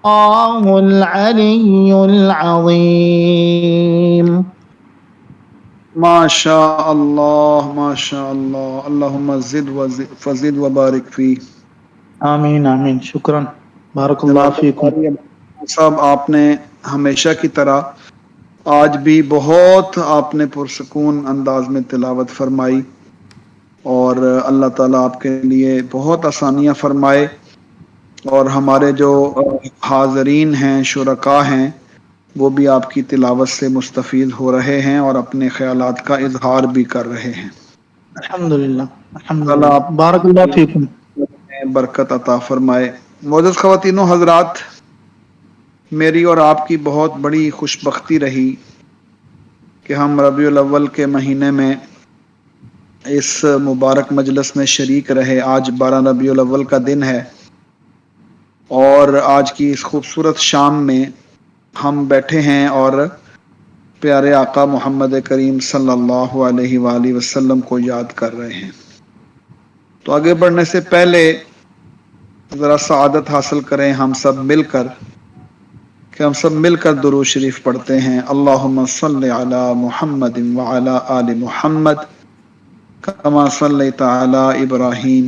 الله العلي العظيم. ما شاء اللہ اللہم زد فزد وبارک فی. آمین آمین، شکرا، بارک اللہ جناب فیکم. صاحب، آپ نے ہمیشہ کی طرح آج بھی بہت آپ نے پرسکون انداز میں تلاوت فرمائی، اور اللہ تعالیٰ آپ کے لیے بہت آسانیاں فرمائے، اور ہمارے جو حاضرین ہیں، شرکاء ہیں، وہ بھی آپ کی تلاوت سے مستفید ہو رہے ہیں اور اپنے خیالات کا اظہار بھی کر رہے ہیں. الحمدللہ اللہ الحمدللہ، آپ بارک اللہ فیکم. میں برکت عطا فرمائے. معزز خواتین و حضرات، میری اور آپ کی بہت بڑی خوش بختی رہی کہ ہم ربیع الاول کے مہینے میں اس مبارک مجلس میں شریک رہے. آج 12 ربیع الاول کا دن ہے، اور آج کی اس خوبصورت شام میں ہم بیٹھے ہیں اور پیارے آقا محمد کریم صلی اللہ علیہ وآلہ وسلم کو یاد کر رہے ہیں. تو آگے بڑھنے سے پہلے ذرا سعادت حاصل کریں ہم سب مل کر، کہ ہم سب مل کر درود شریف پڑھتے ہیں. اللہم صلی علی محمد وعلی آل محمد کما صلیت علی ابراہیم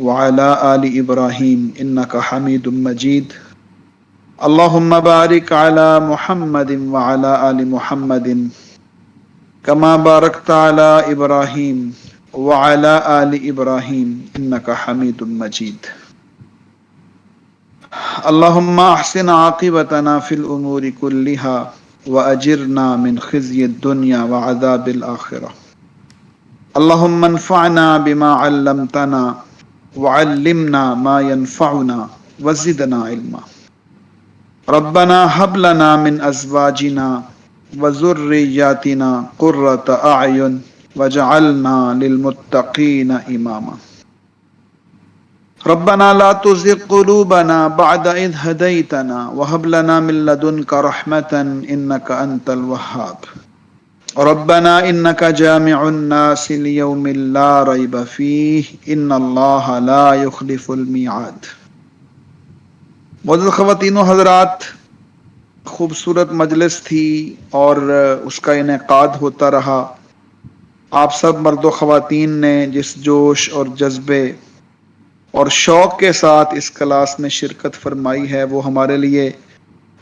وعلی آل ابراہیم انک حمید مجید. اللہم بارک علی محمد وعلی آل محمد کما بارکت علی ابراہیم وعلی آل ابراہیم انک حمید مجید. اللہم احسن عاقبتنا فی الامور کلها واجرنا من خزی الدنیا وعذاب الآخرہ. اللہم انفعنا بما علمتنا وعلمنا ما ينفعنا وزدنا علما. ربنا هب لنا من ازواجنا وذرياتنا قرة اعین وجعلنا للمتقین اماما. ربنا لا تزغ قلوبنا بعد إذ هديتنا وهب لنا من لدنك رحمة إنك أنت الوهاب. ربنا إنك جامع الناس ليوم لا ريب فيه إن الله لا يخلف الميعاد. معزز خواتین و حضرات، خوبصورت مجلس تھی اور اس کا انعقاد ہوتا رہا. آپ سب مرد و خواتین نے جس جوش اور جذبے اور شوق کے ساتھ اس کلاس میں شرکت فرمائی ہے، وہ ہمارے لیے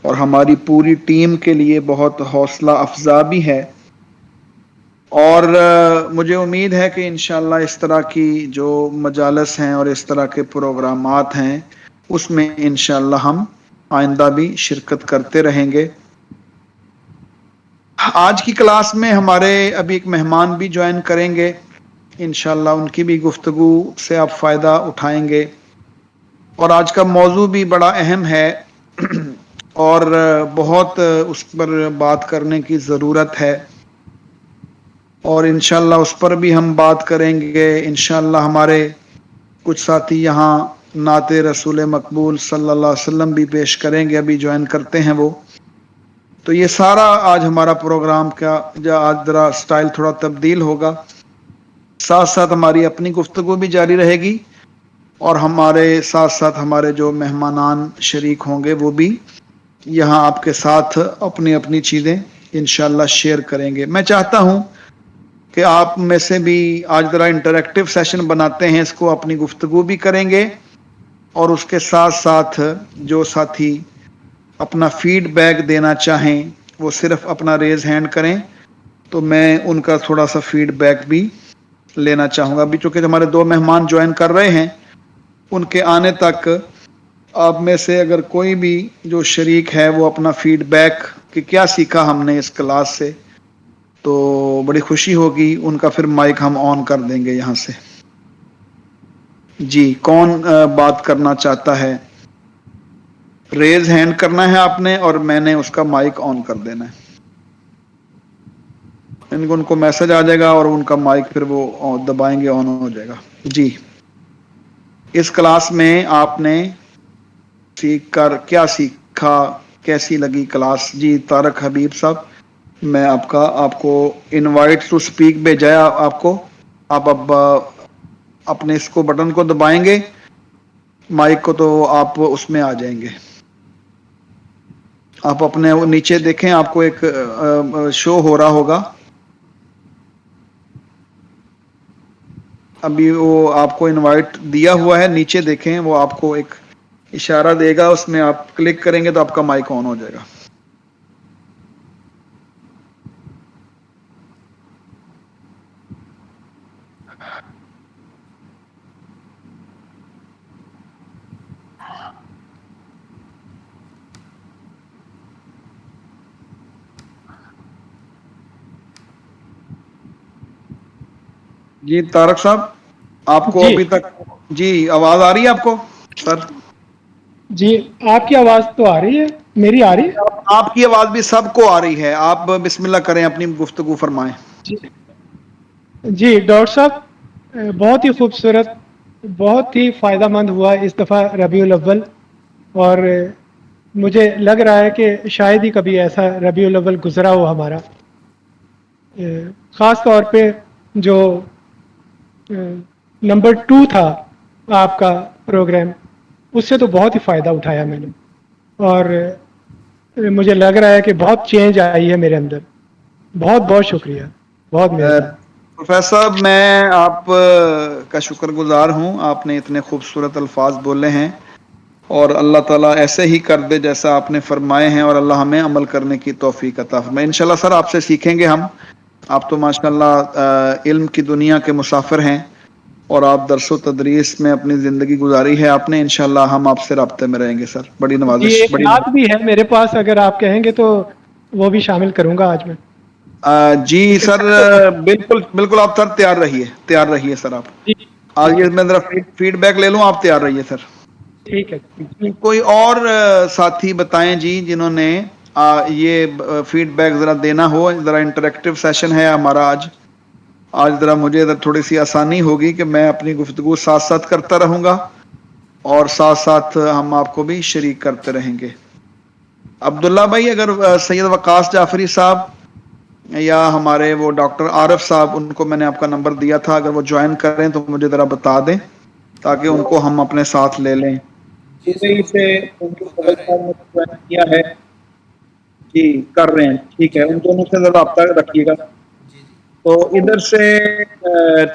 اور ہماری پوری ٹیم کے لیے بہت حوصلہ افزا بھی ہے. اور مجھے امید ہے کہ انشاءاللہ اس طرح کی جو مجالس ہیں اور اس طرح کے پروگرامات ہیں، اس میں انشاءاللہ ہم آئندہ بھی شرکت کرتے رہیں گے. آج کی کلاس میں ہمارے ابھی ایک مہمان بھی جوائن کریں گے، انشاءاللہ ان کی بھی گفتگو سے آپ فائدہ اٹھائیں گے. اور آج کا موضوع بھی بڑا اہم ہے اور بہت اس پر بات کرنے کی ضرورت ہے، اور انشاءاللہ اس پر بھی ہم بات کریں گے. انشاءاللہ ہمارے کچھ ساتھی یہاں نعت رسول مقبول صلی اللہ علیہ وسلم بھی پیش کریں گے، ابھی جوائن کرتے ہیں وہ. تو یہ سارا آج ہمارا پروگرام کا آج ذرا سٹائل تھوڑا تبدیل ہوگا. ساتھ ساتھ ہماری اپنی گفتگو بھی جاری رہے گی، اور ہمارے ساتھ ساتھ ہمارے جو مہمانان شریک ہوں گے وہ بھی یہاں آپ کے ساتھ اپنی اپنی چیزیں انشاءاللہ شیئر کریں گے. میں چاہتا ہوں کہ آپ میں سے بھی آج ذرا انٹریکٹیو سیشن بناتے ہیں، اس کو اپنی گفتگو بھی کریں گے، اور اس کے ساتھ ساتھ جو ساتھی اپنا فیڈ بیک دینا چاہیں وہ صرف اپنا ریز ہینڈ کریں، تو میں ان کا تھوڑا سا فیڈ بیک بھی لینا چاہوں گا. ابھی چونکہ ہمارے دو مہمان جوائن کر رہے ہیں، ان کے آنے تک آپ میں سے اگر کوئی بھی جو شریک ہے وہ اپنا فیڈ بیک کہ کیا سیکھا ہم نے اس کلاس سے، تو بڑی خوشی ہوگی. ان کا پھر مائک ہم آن کر دیں گے یہاں سے. جی، کون بات کرنا چاہتا ہے؟ ریز ہینڈ کرنا ہے آپ نے، اور میں نے اس کا مائک آن کر دینا ہے. ان کو میسج آ جائے گا اور ان کا مائک پھر وہ دبائیں گے، آن ہو جائے گا. جی، اس کلاس میں آپ نے سیکھ کر کیا سیکھا، کیسی لگی کلاس؟ جی طارق حبیب صاحب، میں آپ کو انوائٹ ٹو اسپیک بھیجا ہے آپ کو. آپ اب اپنے اس کو بٹن کو دبائیں گے مائک کو، تو آپ اس میں آ جائیں گے. آپ اپنے نیچے دیکھیں، آپ کو ایک شو ہو رہا ہوگا. ابھی وہ آپ کو انوائٹ دیا ہوا ہے، نیچے دیکھیں، وہ آپ کو ایک اشارہ دے گا، اس میں آپ کلک کریں گے تو آپ کا مائک آن ہو جائے گا. جی طارق صاحب، آپ کو جی ابھی تک جی آواز آ رہی ہے آپ کو سر؟ جی، آپ کی آواز تو آ رہی ہے، میری آ رہی ہے؟ آپ کی آواز بھی سب کو آ رہی ہے. آپ بسم اللہ کریں، اپنی گفتگو فرمائیں. جی جی ڈاکٹر صاحب، بہت ہی خوبصورت، بہت ہی فائدہ مند ہوا اس دفعہ ربیع الاول. اور مجھے لگ رہا ہے کہ شاید ہی کبھی ایسا ربیع الاول گزرا ہو ہمارا. خاص طور پہ جو نمبر 2 تھا آپ کا پروگرام، اس سے تو بہت ہی فائدہ اٹھایا میں نے. اور مجھے لگ رہا ہے کہ بہت چینج آئی ہے میرے اندر. بہت بہت شکریہ، بہت مہربانی. پروفیسر صاحب، میں آپ کا شکر گزار ہوں. آپ نے اتنے خوبصورت الفاظ بولے ہیں، اور اللہ تعالیٰ ایسے ہی کر دے جیسا آپ نے فرمائے ہیں، اور اللہ ہمیں عمل کرنے کی توفیق عطا فرمائے. انشاءاللہ سر آپ سے سیکھیں گے ہم. آپ تو ماشاءاللہ علم کی دنیا کے مسافر ہیں، اور آپ درس و تدریس میں اپنی زندگی گزاری ہے آپ نے. انشاءاللہ ہم آپ سے رابطے میں رہیں گے سر. بڑی جی، نوازش، ایک بڑی نعت بھی ہے میرے پاس، اگر آپ کہیں گے تو وہ بھی شامل کروں گا آج میں. جی سر، بالکل بالکل، آپ سر تیار رہیے، تیار رہیے سر. آپ جی ٹھیک آگے ہے، میں ذرا فیڈ بیک لے لوں، آپ تیار رہیے سر. ٹھیک ہے. کوئی اور ساتھی بتائیں جی، جنہوں نے یہ فیڈ بیک ذرا دینا ہو. ذرا انٹریکٹیو سیشن ہے ہمارا آج. ذرا مجھے تھوڑی سی آسانی ہوگی کہ میں اپنی گفتگو ساتھ ساتھ کرتا رہوں گا، اور ساتھ ساتھ ہم آپ کو بھی شریک کرتے رہیں گے. عبداللہ بھائی، اگر سید وقاص جعفری صاحب یا ہمارے وہ ڈاکٹر عارف صاحب، ان کو میں نے آپ کا نمبر دیا تھا، اگر وہ جوائن کریں تو مجھے ذرا بتا دیں تاکہ ان کو ہم اپنے ساتھ لے لیں. دبئی سے جوائن کیا ہے. جی کر رہے ہیں، ٹھیک ہے. ان دونوں سے رابطہ رکھیے گا. تو ادھر سے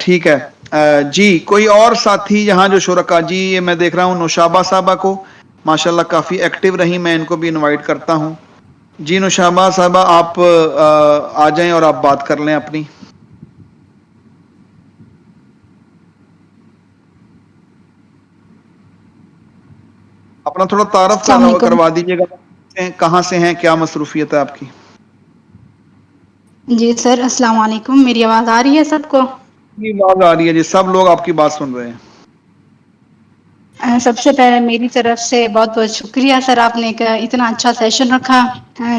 ٹھیک ہے. جی کوئی اور ساتھی یہاں جو شرکا، جی یہ میں دیکھ رہا ہوں نوشابہ صاحبہ کو ماشاءاللہ کافی ایکٹیو رہی، میں ان کو بھی انوائٹ کرتا ہوں. جی نوشابہ صاحبہ، آپ آ جائیں اور آپ بات کر لیں اپنی. اپنا تھوڑا تعارف السلام علیکم. کروا دیجیے گا، کہاں سے ہیں، کیا مصروفیت ہے آپ کی. جی سر، السلام علیکم. میری آواز آ رہی ہے سب کو؟ جی آواز آ رہی ہے جی، سب لوگ آپ کی بات سن رہے ہیں. سب سے پہلے میری طرف سے بہت بہت شکریہ سر، آپ نے اتنا اچھا سیشن رکھا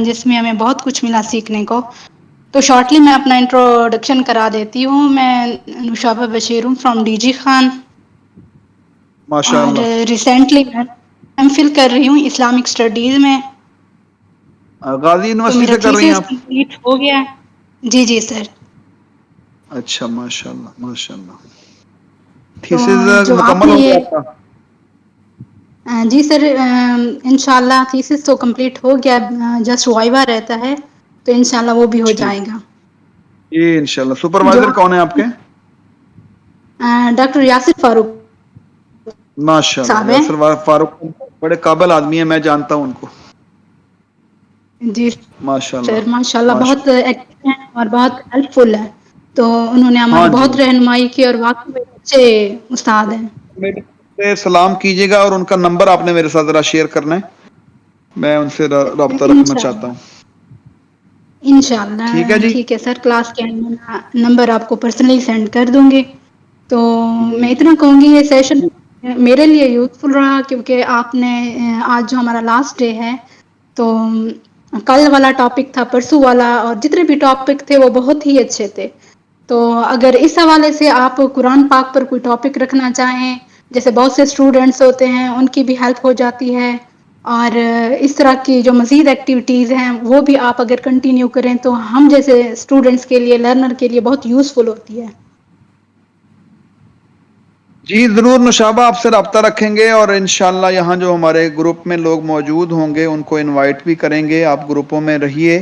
جس میں ہمیں بہت کچھ ملا سیکھنے کو. تو شارٹلی میں اپنا انٹروڈکشن کرا دیتی ہوں. میں نوشابہ بشیر ہوں فرام ڈی جی خان، ماشاء اور اللہ. ریسنٹلی میں ایم فل کر رہی ہوں اسلامک اسٹڈیز میں. غازی تو یونیورسٹی میرا سے کر رہی ہیں تھیسس آپ؟ کمپلیٹ ہو گیا. جی جی سر. اچھا، ماشاء اللہ ماشاء اللہ. تو تھیسز جو آپ مکمل نے ہو گیا یہ آپ کا؟ جی سر، انشاء اللہ تھیسس تو کمپلیٹ ہو گیا، جسٹ وائوا رہتا ہے، تو انشاءاللہ وہ بھی ہو ٹھیک، جائے گا. جی انشاءاللہ. جو سپروائزر کون ہے آپ کے؟ ڈاکٹر یاسر فاروق ماشاء اللہ، صاحب ہیں. یاسر فاروق بڑے قابل آدمی ہیں، میں جانتا ہوں ان کو. جی ماشاء سر، اللہ ماشاء اللہ ماشاء بہت ایکٹیو ہیں اور بہت ہیلپ فل ہے. تو انہوں نے ہاں ہماری جی، بہت رہنمائی کی، اور واقعی میں اچھے استاد ہیں. میرے سے سلام کیجیے گا، اور ان کا نمبر آپ نے میرے ساتھ ذرا شیئر کرنا ہے، میں ان سے رابطہ رکھنا انشاء چاہتا اللہ، ہوں. انشاء اللہ ہے جی. ٹھیک ہے سر. کلاس کے نمبر آپ کو پرسنلی سینڈ کر دوں گی. تو میں اتنا کہوں گی، یہ سیشن میرے لیے یوزفل رہا، کیونکہ آپ نے آج جو ہمارا لاسٹ ڈے ہے، تو کل والا ٹاپک تھا، پرسوں والا، اور جتنے بھی ٹاپک تھے وہ بہت ہی اچھے تھے. تو اگر اس حوالے سے آپ قرآن پاک پر کوئی ٹاپک رکھنا چاہیں، جیسے بہت سے اسٹوڈینٹس ہوتے ہیں، ان کی بھی ہیلپ ہو جاتی ہے. اور اس طرح کی جو مزید ایکٹیویٹیز ہیں وہ بھی آپ اگر کنٹینیو کریں تو ہم جیسے اسٹوڈینٹس کے لیے، لرنر کے لیے بہت یوزفل ہوتی ہے. جی ضرور نشابہ آپ سے رابطہ رکھیں گے، اور انشاءاللہ یہاں جو ہمارے گروپ میں لوگ موجود ہوں گے ان کو انوائٹ بھی کریں گے، آپ گروپوں میں رہیے،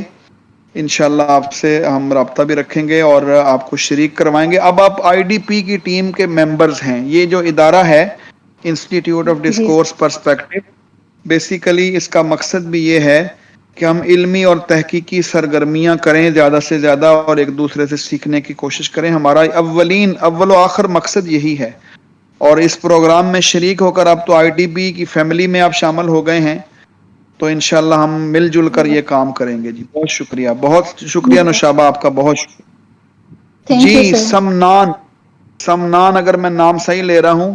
انشاءاللہ آپ سے ہم رابطہ بھی رکھیں گے اور آپ کو شریک کروائیں گے۔ اب آپ آئی ڈی پی کی ٹیم کے ممبرز ہیں، یہ جو ادارہ ہے institute of G discourse perspective, basically اس کا مقصد بھی یہ ہے کہ ہم علمی اور تحقیقی سرگرمیاں کریں زیادہ سے زیادہ، اور ایک دوسرے سے سیکھنے کی کوشش کریں۔ ہمارا اول و آخر مقصد یہی ہے، اور اس پروگرام میں شریک ہو کر اب تو آئی ٹی بی کی فیملی میں آپ شامل ہو گئے ہیں، تو انشاءاللہ ہم مل جل کر یہ کام کریں گے۔ جی بہت شکریہ، بہت شکریہ نشابہ آپ کا، بہت شکریہ۔ Thank G you sir. سمنان اگر میں نام صحیح لے رہا ہوں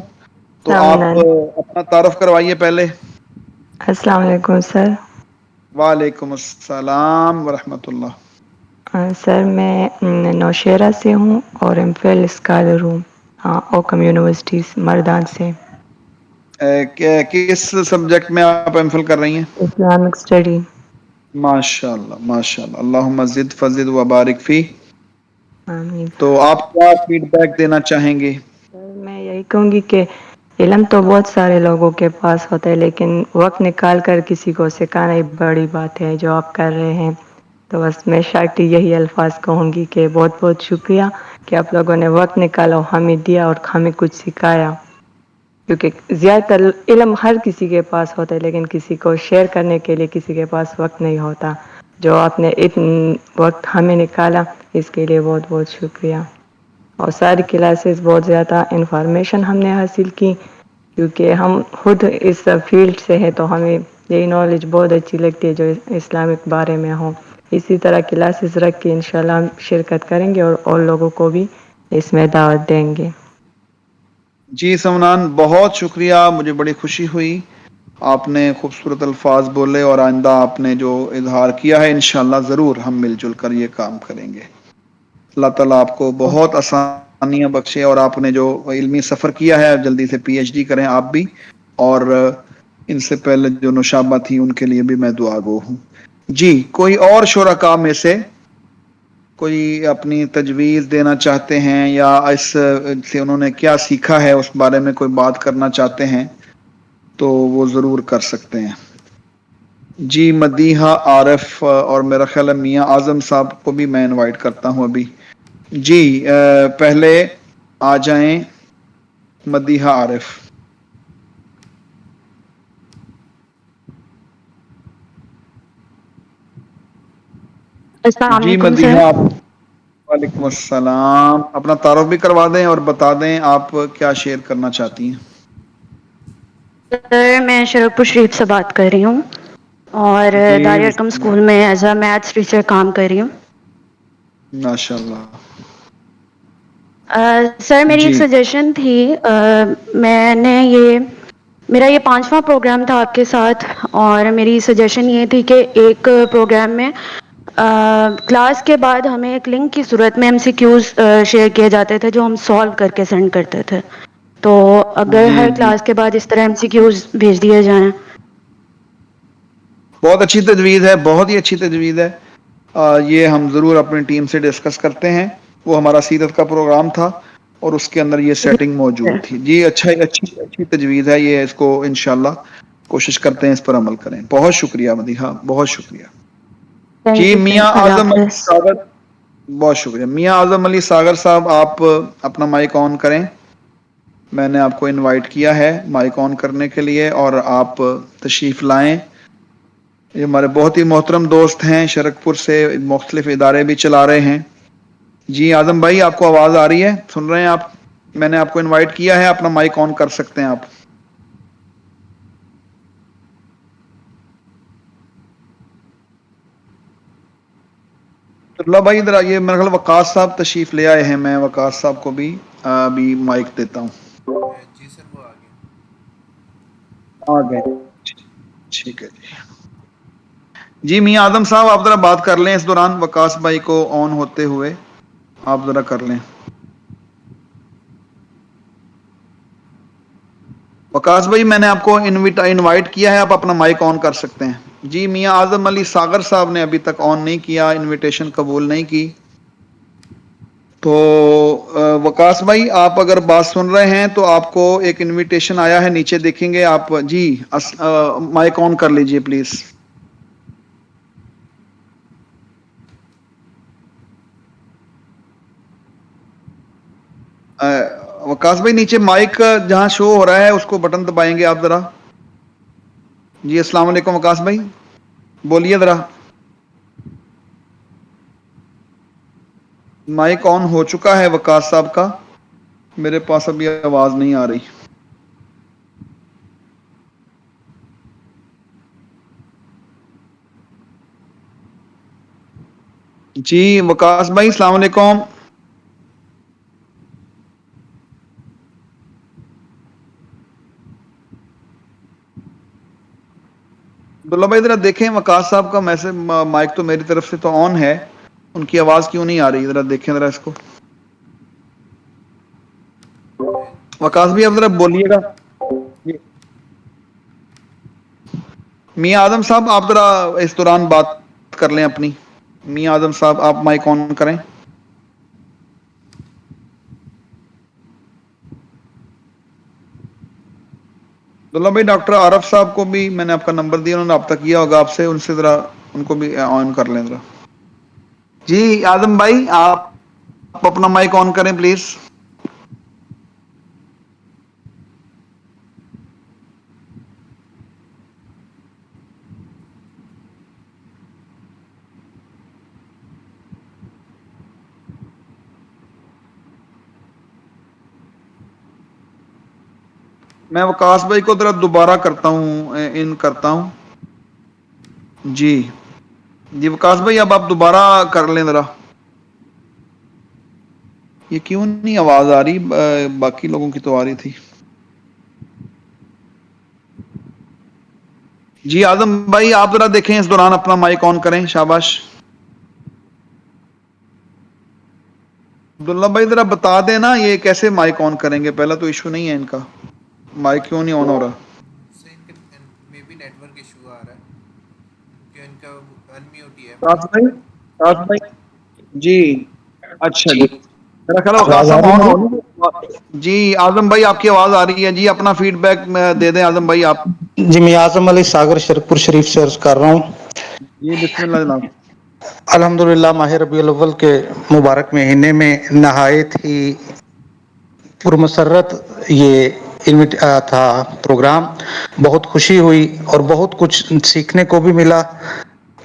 تو آپ سامنان، اپنا تعارف کروائیے پہلے۔ السلام علیکم سر۔ وعلیکم السلام ورحمۃ اللہ۔ سر میں نوشہرہ سے ہوں اور ایم فل اسکالر ہوں، اوکم یونیورسٹی مردان سے۔ کس سبجیکٹ میں آپ ایم فل کر رہی ہیں؟ Islamic study. ماشاء اللہ ماشاء اللہ، اللہم زد فزد وبارک فی۔ آمین۔ تو آپ کیا فیڈ بیک دینا چاہیں گے؟ سر میں یہی کہوں گی کہ علم تو بہت سارے لوگوں کے پاس ہوتا ہے، لیکن وقت نکال کر کسی کو سکھانا ایک بڑی بات ہے جو آپ کر رہے ہیں۔ تو بس میں شارٹی یہی الفاظ کہوں گی کہ بہت بہت شکریہ کہ آپ لوگوں نے وقت نکالا، ہمیں دیا اور ہمیں کچھ سکھایا، کیونکہ زیادہ تر علم ہر کسی کے پاس ہوتا ہے لیکن کسی کو شیئر کرنے کے لیے کسی کے پاس وقت نہیں ہوتا۔ جو آپ نے وقت ہمیں نکالا اس کے لیے بہت بہت شکریہ۔ اور ساری کلاسز بہت زیادہ انفارمیشن ہم نے حاصل کی، کیونکہ ہم خود اس فیلڈ سے ہیں تو ہمیں یہی نالج بہت اچھی لگتی ہے جو اسلامک بارے میں ہو۔ اسی طرح کلاسز رکھ کے انشاءاللہ ہم شرکت کریں گے اور لوگوں کو بھی اس میں دعوت دیں گے۔ جی سمنان بہت شکریہ، مجھے بڑی خوشی ہوئی، آپ نے خوبصورت الفاظ بولے اور آئندہ آپ نے جو اظہار کیا ہے انشاءاللہ ضرور ہم مل جل کر یہ کام کریں گے۔ اللہ تعالیٰ آپ کو بہت آسانیاں بخشے، اور آپ نے جو علمی سفر کیا ہے جلدی سے پی ایچ ڈی کریں آپ بھی، اور ان سے پہلے جو نشابہ تھی ان کے لیے بھی میں دعا گو ہوں۔ جی کوئی اور شرکاء میں سے کوئی اپنی تجویز دینا چاہتے ہیں، یا اس سے انہوں نے کیا سیکھا ہے اس بارے میں کوئی بات کرنا چاہتے ہیں تو وہ ضرور کر سکتے ہیں۔ جی مدیحہ عارف، اور میرا خیال ہے میاں اعظم صاحب کو بھی میں انوائٹ کرتا ہوں ابھی۔ جی پہلے آ جائیں مدیحہ عارف۔ السلام جی علیکم سر۔ مدیحہ آپ، وعلیکم السلام، اپنا تعارف بھی کروا دیں اور بتا دیں آپ کیا شیئر کرنا چاہتی ہیں۔ سر میں شرک پور شریف سے بات کر رہی ہوں اور جی دار ارقم بسم اسکول اللہ، میں ایز اے میتھس ٹیچر کام کر رہی ہوں۔ ماشاء اللہ۔ سر میری ایک جی سجیشن تھی، میرا یہ 5واں پروگرام تھا آپ کے ساتھ، اور میری سجیشن یہ تھی کہ ایک پروگرام میں کلاس کے بعد ہمیں ایک لنک کی صورت میں MCQs شیئر کیے جاتے تھے جو ہم سالو کر کے سینڈ کرتے تھے، تو اگر جی ہر جی کلاس کے بعد اس طرح MCQs بھیج دیے جائیں۔ بہت اچھی تجویز ہے، بہت ہی اچھی تجویز ہے، یہ ہم ضرور اپنی ٹیم سے ڈسکس کرتے ہیں۔ وہ ہمارا سیرت کا پروگرام تھا اور اس کے اندر یہ سیٹنگ موجود تھی۔ جی اچھی تجویز ہے یہ، اس کو انشاءاللہ کوشش کرتے ہیں اس پر عمل کریں۔ بہت شکریہ مدیحہ، بہت شکریہ۔ تھینک جی یو سر، میاں اللہ اعظم علی حافظ۔ ساگر، بہت شکریہ میاں اعظم علی ساگر صاحب، آپ اپنا مائک آن کریں، میں نے آپ کو انوائٹ کیا ہے مائک آن کرنے کے لیے، اور آپ تشریف لائیں۔ یہ ہمارے بہت ہی محترم دوست ہیں، شرک پور سے مختلف ادارے بھی چلا رہے ہیں۔ جی اعظم بھائی آپ کو آواز آ رہی ہے، سن رہے ہیں آپ؟ میں نے آپ کو انوائٹ کیا ہے، اپنا مائک آن کر سکتے ہیں آپ۔ اللہ بھائی ادھر آئیے، میرے خیال وقاص صاحب تشریف لے آئے ہیں، میں وقاص صاحب کو بھی ابھی مائک دیتا ہوں۔ جی سر وہ آ گئے۔ آ گئے، ٹھیک ہے جی۔ جی میاں اعظم صاحب آپ ذرا بات کر لیں اس دوران، وقاص بھائی کو آن ہوتے ہوئے آپ ذرا کر لیں۔ وقاص بھائی میں نے آپ کو انوائٹ کیا ہے، آپ اپنا مائک آن کر سکتے ہیں۔ جی میاں اعظم علی ساگر صاحب نے ابھی تک آن نہیں کیا، انویٹیشن قبول نہیں کی۔ تو وکاس بھائی آپ اگر بات سن رہے ہیں تو آپ کو ایک انویٹیشن آیا ہے، نیچے دیکھیں گے آپ جی، مائک آن کر لیجئے پلیز۔ وکاس بھائی نیچے مائک جہاں شو ہو رہا ہے اس کو بٹن دبائیں گے آپ ذرا۔ جی السلام علیکم وکاس بھائی، بولیے ذرا۔ مائک آن ہو چکا ہے وکاس صاحب کا، میرے پاس ابھی آواز نہیں آ رہی۔ جی وکاس بھائی السلام علیکم۔ عبداللہ بھائی ذرا دیکھیں وکاس صاحب کا میسج، مائک تو میری طرف سے تو آن ہے، ان کی آواز کیوں نہیں آ رہی، ذرا دیکھیں ذرا اس کو۔ جی وکاس سر بھائی اب ذرا میری طرف بولیے گا۔ میاں اعظم صاحب آپ ذرا اس دوران بات کر لیں اپنی۔ میاں اعظم صاحب آپ مائک آن کریں۔ عبداللہ بھائی ڈاکٹر عارف صاحب کو بھی میں نے آپ کا نمبر دیا، انہوں نے رابطہ کیا ہوگا آپ سے، ان سے ذرا ان کو بھی آن کر لیں ذرا۔ جی اعظم بھائی آپ اپنا مائک آن کریں پلیز۔ میں وکاس بھائی کو ذرا دوبارہ کرتا ہوں، ان کرتا ہوں۔ جی جی وکاس بھائی اب آپ دوبارہ کر لیں ذرا۔ یہ کیوں نہیں آواز آ رہی، باقی لوگوں کی تو آ رہی تھی۔ جی اعظم بھائی آپ ذرا دیکھیں اس دوران اپنا مائک آن کریں، شاباش۔ عبداللہ بھائی ذرا بتا دیں نا یہ کیسے مائک آن کریں گے، پہلا تو ایشو نہیں ہے ان کا، مائک کیوں نہیں آن ہو رہا۔ سے ان کے میں بھی نیٹ ورک ایشو آ رہا ہے کیونکہ ان کا انمیوٹ ہی ہے راج مائک۔ بھائی، راج بھائی جی اچھا جی، میرا خیال ہے وقاص آواز آ صاحب رہی آن ہے ہو میری؟ جی اعظم بھائی آپ کی آواز آ رہی ہے، جی اپنا فیڈ بیک دے دیں اعظم بھائی آپ۔ جی میں اعظم علی ساگر شرکپور شریف سے عرض کر رہا ہوں۔ جی بسم اللہ جناب۔ الحمدللہ ماہ ربیع الاول کے مبارک مہینے میں نہایت ہی پرمسرت یہ تھا پروگرام، بہت خوشی ہوئی اور بہت کچھ سیکھنے کو بھی ملا،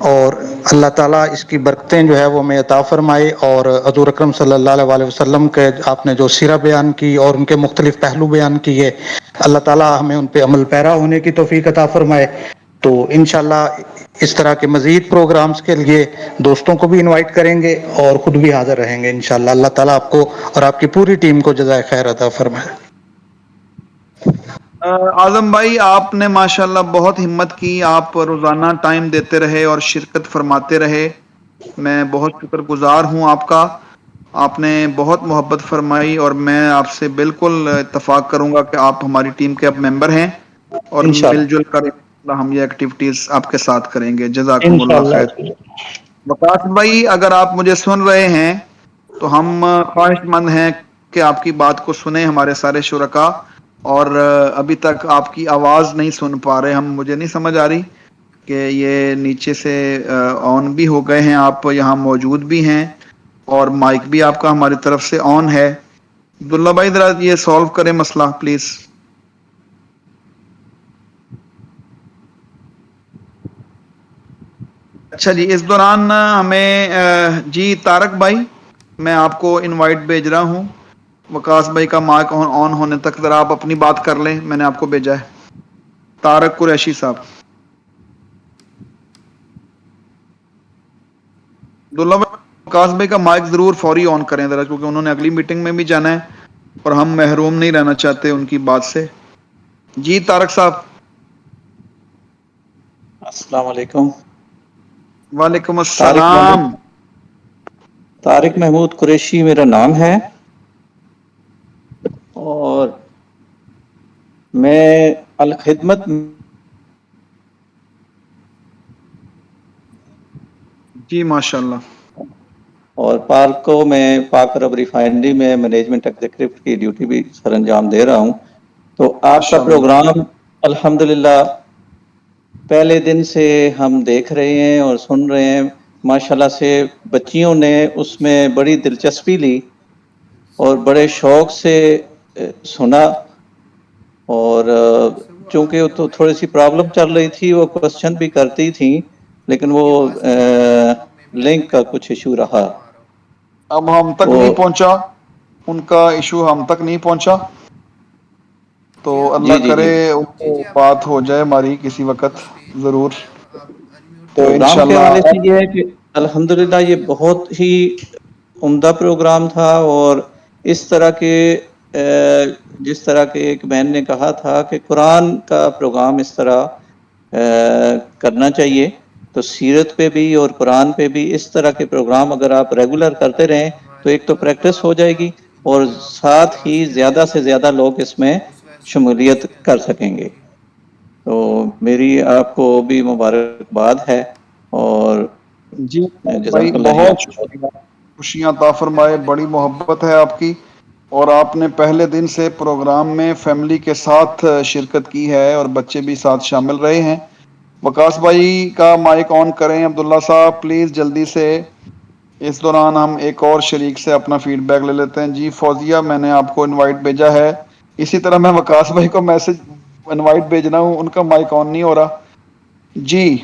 اور اللہ تعالیٰ اس کی برکتیں جو ہے وہ ہمیں عطا فرمائے، اور حضور اکرم صلی اللہ علیہ وسلم کے آپ نے جو سیرہ بیان کی اور ان کے مختلف پہلو بیان کیے، اللہ تعالیٰ ہمیں ان پہ عمل پیرا ہونے کی توفیق عطا فرمائے۔ تو انشاءاللہ اس طرح کے مزید پروگرامز کے لیے دوستوں کو بھی انوائٹ کریں گے اور خود بھی حاضر رہیں گے انشاءاللہ۔ اللہ تعالیٰ آپ کو اور آپ کی پوری ٹیم کو جزائے خیر عطا فرمائے۔ اعظم بھائی آپ نے ماشاءاللہ بہت ہمت کی، آپ روزانہ ٹائم دیتے رہے اور شرکت فرماتے رہے، میں بہت شکر گزار ہوں آپ کا، آپ نے بہت محبت فرمائی، اور میں آپ سے بالکل اتفاق کروں گا کہ آپ ہماری ٹیم کے اب ممبر ہیں، اور مل جل کر ہم یہ ایکٹیویٹیز آپ کے ساتھ کریں گے۔ جزاکم اللہ انشاءاللہ خیر۔ وقاص بھائی اگر آپ مجھے سن رہے ہیں تو ہم خواہش مند ہیں کہ آپ کی بات کو سنیں ہمارے سارے شرکا، اور ابھی تک آپ کی آواز نہیں سن پا رہے ہم، مجھے نہیں سمجھ آ رہی کہ یہ نیچے سے آن بھی ہو گئے ہیں، آپ یہاں موجود بھی ہیں اور مائک بھی آپ کا ہماری طرف سے آن ہے۔ عبداللہ بھائی ذرا یہ سالو کریں مسئلہ پلیز۔ اچھا جی اس دوران ہمیں جی طارق بھائی میں آپ کو انوائٹ بھیج رہا ہوں، وکاس بھائی کا مائک آن ہونے تک ذرا آپ اپنی بات کر لیں، میں نے آپ کو بھیجا ہے، طارق قریشی صاحب۔ عبداللہ بھائی وکاس بھائی کا مائک ضرور فوری آن کریں ذرا، کیونکہ انہوں نے اگلی میٹنگ میں بھی جانا ہے اور ہم محروم نہیں رہنا چاہتے ان کی بات سے۔ جی طارق صاحب۔ السلام علیکم۔ وعلیکم طارق محمود السلام۔ طارق محمود قریشی میرا نام ہے، اور میں الخدمت جی ماشاء اللہ۔ اور پارکو میں پاک عرب ریفائنری میں مینجمنٹ ایگزیکٹو کی ڈیوٹی بھی سر انجام دے رہا ہوں. تو آپ کا ماشاء اللہ. پروگرام الحمدللہ پہلے دن سے ہم دیکھ رہے ہیں اور سن رہے ہیں. ماشاءاللہ سے بچیوں نے اس میں بڑی دلچسپی لی اور بڑے شوق سے سنا، اور چونکہ وہ تو تھوڑی سی پرابلم چل رہی تھی، وہ کوشچن بھی کرتی تھیں لیکن وہ لنک کا کچھ ایشو رہا. اب ہم تک وہ نہیں پہنچا، ان کا ایشو ہم تک نہیں پہنچا، تو اللہ جی جی کرے جی بات ہو جائے ہماری کسی وقت ضرور. تو پروگرام کے انشاءاللہ حوالے سے یہ ہے کہ الحمدللہ یہ بہت ہی عمدہ پروگرام تھا، اور اس طرح کے جس طرح کے ایک بہن نے کہا تھا کہ قرآن کا پروگرام اس طرح کرنا چاہیے، تو سیرت پہ بھی اور قرآن پہ بھی اس طرح کے پروگرام اگر آپ ریگولر کرتے رہیں تو ایک تو پریکٹس ہو جائے گی، اور ساتھ ہی زیادہ سے زیادہ لوگ اس میں شمولیت کر سکیں گے. تو میری آپ کو بھی مبارکباد ہے، اور جی بھائی جزاک اللہ جی بہت آپ کو. شکریہ، خوشیاں عطا فرمائے، بڑی محبت ہے آپ کی، اور آپ نے پہلے دن سے پروگرام میں فیملی کے ساتھ شرکت کی ہے اور بچے بھی ساتھ شامل رہے ہیں. وکاس بھائی کا مائک آن کریں. عبداللہ صاحب پلیز جلدی سے. اس دوران ہم ایک اور شریک سے اپنا فیڈ بیک لے لیتے ہیں. جی فوزیہ، میں نے آپ کو انوائٹ بھیجا ہے. اسی طرح میں وکاس بھائی کو میسج انوائٹ بھیجنا ہوں، ان کا مائک آن نہیں ہو رہا. جی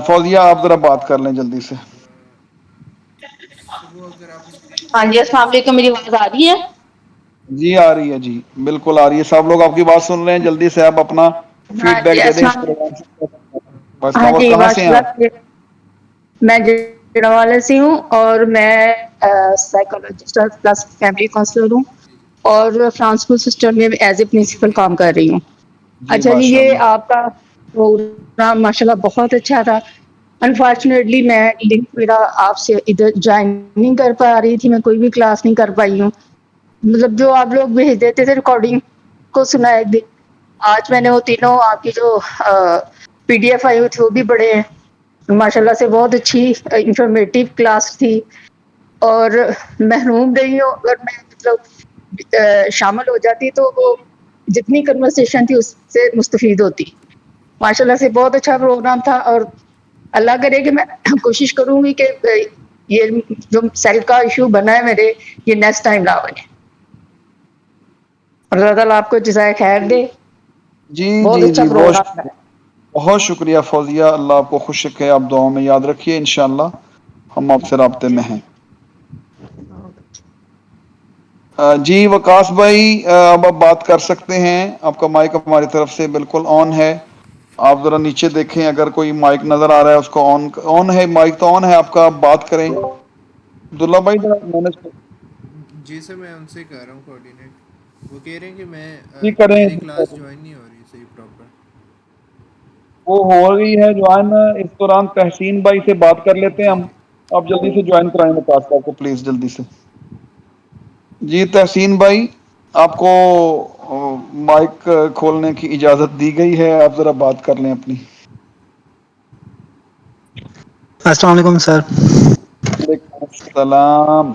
فوزیہ آپ ذرا بات کر لیں جلدی سے. ہاں جی، السلام علیکم، میری آواز آ رہی ہے؟ جی آ رہی ہے، جی بالکل آ رہی ہے. سب لوگ آپ کی بات سن رہے ہیں. جلدی سے آپ اپنا ہاں فیڈ جی، بیک دے دیں اس السلام علیکم. پروگرام سے. ہاں اور جی کہاں سے ماشاء ہیں آپ؟ اللہ، میں جڑا والے سے ہوں، اور میں سائیکولوجسٹ پلس فیملی کاؤنسلر ہوں، اور فرانسپور سسٹم میں ایز اے پرنسپل کام کر رہی ہوں. اچھا جی، ماشاء یہ اللہ. آپ کا پروگرام ماشاء اللہ بہت اچھا تھا. انفارچونیٹلی میں لنک میرا آپ سے ادھر جوائن نہیں کر پا رہی تھی، میں کوئی بھی کلاس نہیں کر پائی ہوں. مطلب جو آپ لوگ بھیج دیتے تھے ریکارڈنگ کو سنا ایک دن. آج میں نے وہ تینوں آپ کی جو پی ڈی ایف آئی ہوئی تھی وہ بھی پڑھے ہیں. ماشاء اللہ سے بہت اچھی انفارمیٹیو کلاس تھی، اور محروم رہی ہوں اگر میں مطلب شامل ہو جاتی تو وہ جتنی کنورسیشن تھی اس سے مستفید ہوتی. ماشاء اللہ سے بہت اچھا پروگرام تھا، اور اللہ کرے کہ میں کوشش کروں گی کہ یہ جو سیل کا ایشو بنا ہے میرے، یہ نیکسٹ ٹائم نہ بنے. اللہ تعالیٰ آپ کو جزائے خیر دے. جی بہت جی اچھا جی پروگرام ہے. بہت شکریہ فوزیہ، اللہ آپ کو خوش رکھے. آپ دعاؤں میں یاد رکھیے، انشاءاللہ ہم آپ سے رابطے میں ہیں. جی وکاس بھائی، اب آپ بات کر سکتے ہیں. آپ کا مائک ہماری طرف سے بالکل آن ہے. آپ ذرا نیچے دیکھیں، اگر کوئی مائک نظر آ رہا ہے اس کو آن ہے. مائک تو آن ہے آپ کا، آپ بات کریں. عبداللہ بھائی ذرا مینج جی سر، میں ان سے کر رہا ہوں کوآرڈینیٹ. وہ کہہ رہے ہیں کہ کریں. میری کلاس جوائن نہیں ہو رہی صحیح پراپر. وہ ہو رہی ہے جوائن. اس دوران تحسین بھائی سے بات کر لیتے ہیں جی ہم. جی آپ جلدی سے جوائن کرائیں وکاس صاحب کو پلیز، جلدی سے. جی تحسین بھائی، آپ کو مائک کھولنے کی اجازت دی گئی ہے. آپ ذرا بات کر لیں اپنی. السلام علیکم سر. وعلیکم السلام.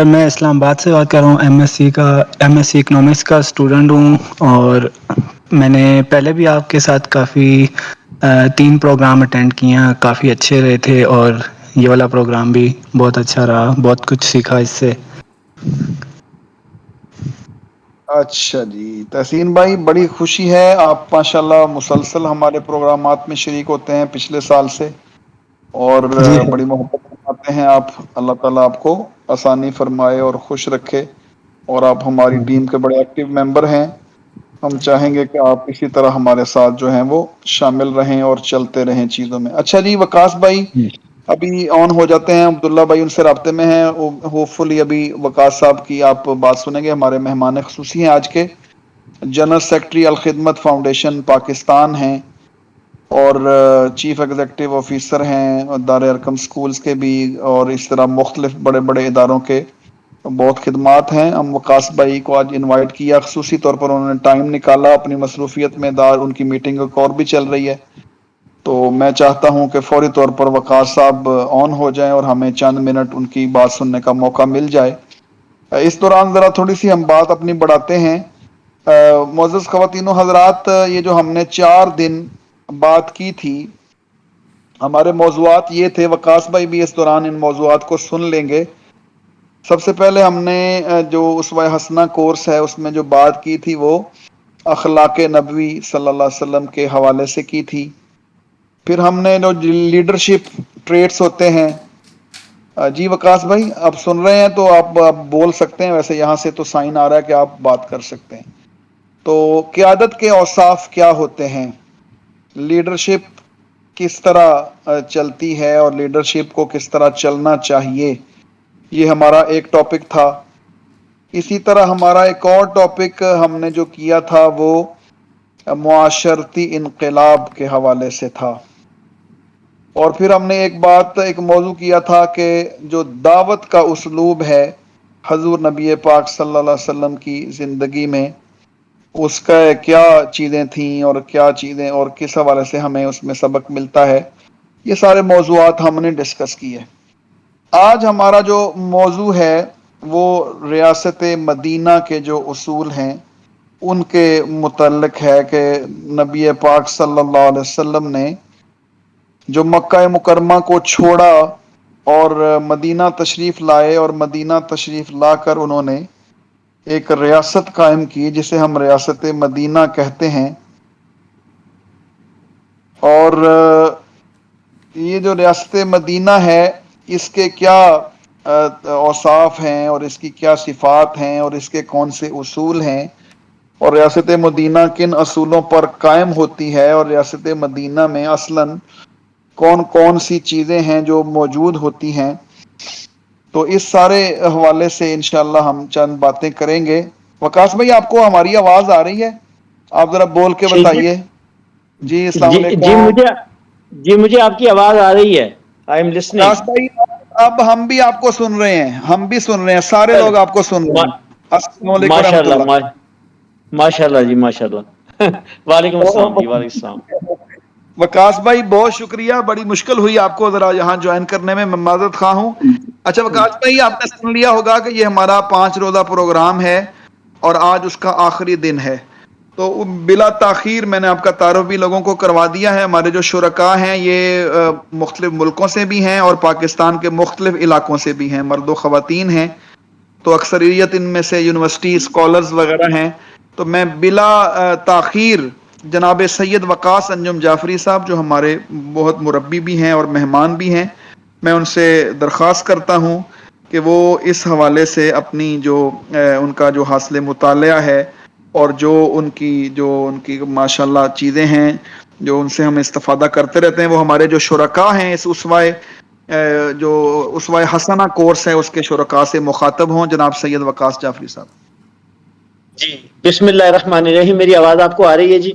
میں اسلام آباد سے بات کر رہا ہوں. ایم ایس سی اکنامکس کا اسٹوڈنٹ ہوں، اور میں نے پہلے بھی آپ کے ساتھ کافی 3 پروگرام اٹینڈ کیے ہیں، کافی اچھے رہے تھے، اور یہ والا پروگرام بھی بہت اچھا رہا، بہت کچھ سیکھا اس سے. اچھا جی تحسین بھائی، بڑی خوشی ہے. آپ ماشاءاللہ مسلسل ہمارے پروگرامات میں شریک ہوتے ہیں پچھلے سال سے، اور جی بڑی محبت آتے ہیں آپ. اللہ تعالیٰ آپ کو آسانی فرمائے اور خوش رکھے، اور آپ ہماری ٹیم کے بڑے ایکٹیو ممبر ہیں. ہم چاہیں گے کہ آپ اسی طرح ہمارے ساتھ جو ہیں وہ شامل رہیں اور چلتے رہیں چیزوں میں. اچھا جی وکاس بھائی ابھی آن ہو جاتے ہیں. عبداللہ بھائی ان سے رابطے میں ہیں. ہوپ فلی ابھی وکاس صاحب کی آپ بات سنیں گے. ہمارے مہمان خصوصی ہیں آج کے، general secretary Al-Khidmat foundation Pakistan ہیں، اور چیف ایگزیکٹو آفیسر ہیں دار ارقم اسکولس کے بھی، اور اس طرح مختلف بڑے بڑے اداروں کے بہت خدمات ہیں. ہم وکاس بھائی کو آج انوائٹ کیا خصوصی طور پر، انہوں نے ٹائم نکالا اپنی مصروفیت میں. ان کی میٹنگ ایک اور بھی چل رہی ہے. تو میں چاہتا ہوں کہ فوری طور پر وقاص صاحب آن ہو جائیں اور ہمیں چند منٹ ان کی بات سننے کا موقع مل جائے۔ اس دوران ذرا تھوڑی سی ہم بات اپنی بڑھاتے ہیں۔ معزز خواتین و حضرات، یہ جو ہم نے 4 دن بات کی تھی، ہمارے موضوعات یہ تھے، وقاص بھائی بھی اس دوران ان موضوعات کو سن لیں گے۔ سب سے پہلے ہم نے جو اسوہ حسنہ کورس ہے اس میں جو بات کی تھی وہ اخلاق نبوی صلی اللہ علیہ وسلم کے حوالے سے کی تھی۔ پھر ہم نے جو لیڈرشپ ٹریٹس ہوتے ہیں، جی وقاص بھائی آپ سن رہے ہیں تو آپ بول سکتے ہیں، ویسے یہاں سے تو سائن آ رہا ہے کہ آپ بات کر سکتے ہیں۔ تو قیادت کے اوصاف کیا ہوتے ہیں، لیڈرشپ کس طرح چلتی ہے اور لیڈرشپ کو کس طرح چلنا چاہیے، یہ ہمارا ایک ٹاپک تھا۔ اسی طرح ہمارا ایک اور ٹاپک ہم نے جو کیا تھا وہ معاشرتی انقلاب کے حوالے سے تھا۔ اور پھر ہم نے ایک موضوع کیا تھا کہ جو دعوت کا اسلوب ہے حضور نبی پاک صلی اللہ علیہ وسلم کی زندگی میں، اس کا کیا چیزیں تھیں اور کیا چیزیں اور کس حوالے سے ہمیں اس میں سبق ملتا ہے، یہ سارے موضوعات ہم نے ڈسکس کیے۔ آج ہمارا جو موضوع ہے وہ ریاست مدینہ کے جو اصول ہیں ان کے متعلق ہے کہ نبی پاک صلی اللہ علیہ وسلم نے جو مکہ مکرمہ کو چھوڑا اور مدینہ تشریف لائے، اور مدینہ تشریف لا کر انہوں نے ایک ریاست قائم کی جسے ہم ریاست مدینہ کہتے ہیں۔ اور یہ جو ریاست مدینہ ہے اس کے کیا اوصاف ہیں اور اس کی کیا صفات ہیں اور اس کے کون سے اصول ہیں، اور ریاست مدینہ کن اصولوں پر قائم ہوتی ہے، اور ریاست مدینہ میں اصلاً کون کون سی چیزیں ہیں جو موجود ہوتی ہیں، تو اس سارے حوالے سے انشاءاللہ ہم چند باتیں کریں گے۔ وقاص بھائی آپ کو ہماری آواز آ رہی ہے؟ آپ ذرا بول کے بتائیے۔ جی السلام علیکم۔ مجھے آپ کی آواز آ رہی ہے، آئی ایم لسننگ۔ وقاص بھائی اب ہم بھی آپ کو سن رہے ہیں، ہم بھی سن رہے ہیں، سارے لوگ آپ کو سن رہے ہیں۔ السلام علیکم ماشاء ورحمۃ اللہ۔ اللہ، ماشاء اللہ جی، ماشاء اللہ۔ وعلیکم السلام جی، وعلیکم السلام۔ وقاص بھائی بہت شکریہ، بڑی مشکل ہوئی آپ کو ذرا یہاں جوائن کرنے میں معذرت خواہ ہوں۔ اچھا وقاص بھائی آپ نے سن لیا ہوگا کہ یہ ہمارا 5 روزہ پروگرام ہے اور آج اس کا آخری دن ہے، تو بلا تاخیر میں نے آپ کا تعارف بھی لوگوں کو کروا دیا ہے۔ ہمارے جو شرکاء ہیں یہ مختلف ملکوں سے بھی ہیں اور پاکستان کے مختلف علاقوں سے بھی ہیں، مرد و خواتین ہیں، تو اکثریت ان میں سے یونیورسٹی اسکالرز وغیرہ ہیں۔ تو میں بلا تاخیر جناب سید وقاص انجم جعفری صاحب جو ہمارے بہت مربی بھی ہیں اور مہمان بھی ہیں، میں ان سے درخواست کرتا ہوں کہ وہ اس حوالے سے اپنی جو ان کا جو حاصل مطالعہ ہے اور جو ان کی ماشاءاللہ چیزیں ہیں جو ان سے ہم استفادہ کرتے رہتے ہیں، وہ ہمارے جو شرکاء ہیں اس اسوہ حسنہ کورس ہے اس کے شرکاء سے مخاطب ہوں۔ جناب سید وقاص جعفری صاحب۔ جی بسم اللہ الرحمن الرحیم، میری آواز آپ کو آ رہی ہے جی؟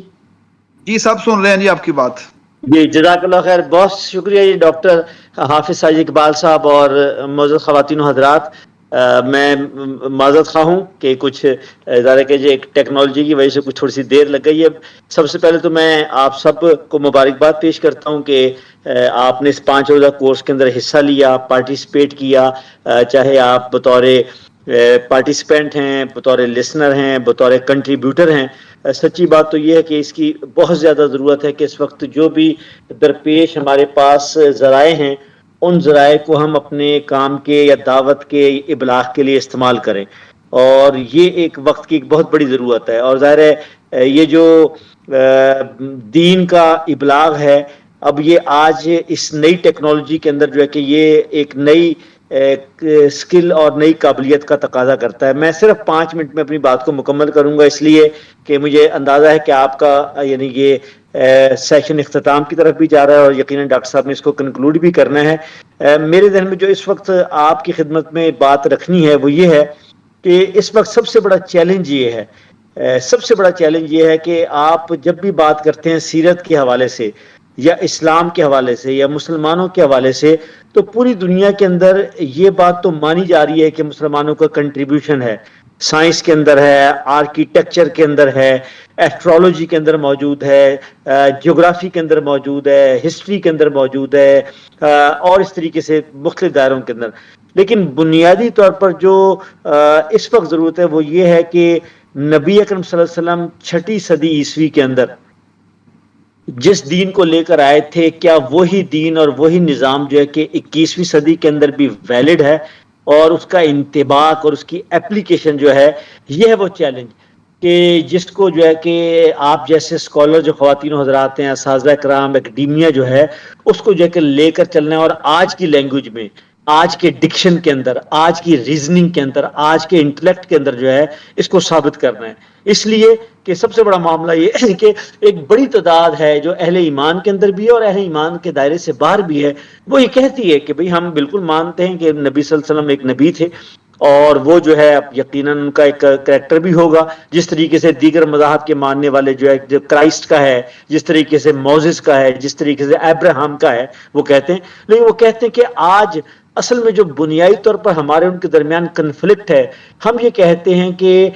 جی سب سن رہے ہیں جی آپ کی بات۔ جی جزاک اللہ خیر، بہت شکریہ جی ڈاکٹر حافظ ساجد اقبال صاحب اور معزز خواتین و حضرات۔ میں معذرت خواہ ہوں کہ کچھ ادارے کے ایک ٹیکنالوجی کی وجہ سے کچھ تھوڑی سی دیر لگ گئی ہے۔ سب سے پہلے تو میں آپ سب کو مبارکباد پیش کرتا ہوں کہ آپ نے اس 5 روزہ کورس کے اندر حصہ لیا، پارٹیسپیٹ کیا، چاہے آپ بطور پارٹیسپینٹ ہیں، بطور لسنر ہیں، بطور کنٹریبیوٹر ہیں۔ سچی بات تو یہ ہے کہ اس کی بہت زیادہ ضرورت ہے کہ اس وقت جو بھی درپیش ہمارے پاس ذرائع ہیں ان ذرائع کو ہم اپنے کام کے یا دعوت کے ابلاغ کے لیے استعمال کریں، اور یہ ایک وقت کی ایک بہت بڑی ضرورت ہے۔ اور ظاہر ہے یہ جو دین کا ابلاغ ہے، اب یہ آج اس نئی ٹیکنالوجی کے اندر جو ہے کہ یہ ایک نئی اسکل اور نئی قابلیت کا تقاضا کرتا ہے۔ میں صرف 5 منٹ میں اپنی بات کو مکمل کروں گا، اس لیے کہ مجھے اندازہ ہے کہ آپ کا یعنی یہ سیشن اختتام کی طرف بھی جا رہا ہے اور یقیناً ڈاکٹر صاحب نے اس کو کنکلوڈ بھی کرنا ہے۔ میرے ذہن میں جو اس وقت آپ کی خدمت میں بات رکھنی ہے وہ یہ ہے کہ اس وقت سب سے بڑا چیلنج یہ ہے کہ آپ جب بھی بات کرتے ہیں سیرت کے حوالے سے یا اسلام کے حوالے سے یا مسلمانوں کے حوالے سے، تو پوری دنیا کے اندر یہ بات تو مانی جا رہی ہے کہ مسلمانوں کا کنٹریبیوشن ہے، سائنس کے اندر ہے، آرکیٹیکچر کے اندر ہے، ایسٹرولوجی کے اندر موجود ہے، جغرافی کے اندر موجود ہے، ہسٹری کے اندر موجود ہے، اور اس طریقے سے مختلف دائروں کے اندر. لیکن بنیادی طور پر جو اس وقت ضرورت ہے وہ یہ ہے کہ نبی اکرم صلی اللہ علیہ وسلم 6 صدی عیسوی کے اندر جس دین کو لے کر آئے تھے، کیا وہی دین اور وہی نظام جو ہے کہ 21ویں صدی کے اندر بھی ویلڈ ہے، اور اس کا انطباق اور اس کی اپلیکیشن جو ہے، یہ ہے وہ چیلنج کہ جس کو جو ہے کہ آپ جیسے اسکالر جو خواتین و حضرات ہیں، اساتذہ کرام، اکیڈیمیا جو ہے، اس کو جو ہے کہ لے کر چلنا ہے، اور آج کی لینگویج میں، آج کے ڈکشن کے اندر، آج کی ریزننگ کے اندر، آج کے انٹلیکٹ کے اندر جو ہے اس کو ثابت کرنا ہے. اس لیے کہ سب سے بڑا معاملہ یہ ہے کہ ایک بڑی تعداد ہے جو اہل ایمان کے اندر بھی ہے اور اہل ایمان کے دائرے سے باہر بھی ہے، وہ یہ کہتی ہے کہ بھئی ہم بالکل مانتے ہیں کہ نبی صلی اللہ علیہ وسلم ایک نبی تھے، اور وہ جو ہے اب یقیناً ان کا ایک کریکٹر بھی ہوگا، جس طریقے سے دیگر مذاہب کے ماننے والے جو ہے، جو کرائسٹ کا ہے، جس طریقے سے موزس کا ہے، جس طریقے سے ابراہم کا ہے، وہ کہتے ہیں. لیکن وہ کہتے ہیں کہ آج اصل میں جو بنیادی طور پر ہمارے ان کے درمیان کنفلکٹ ہے، ہم یہ کہتے ہیں کہ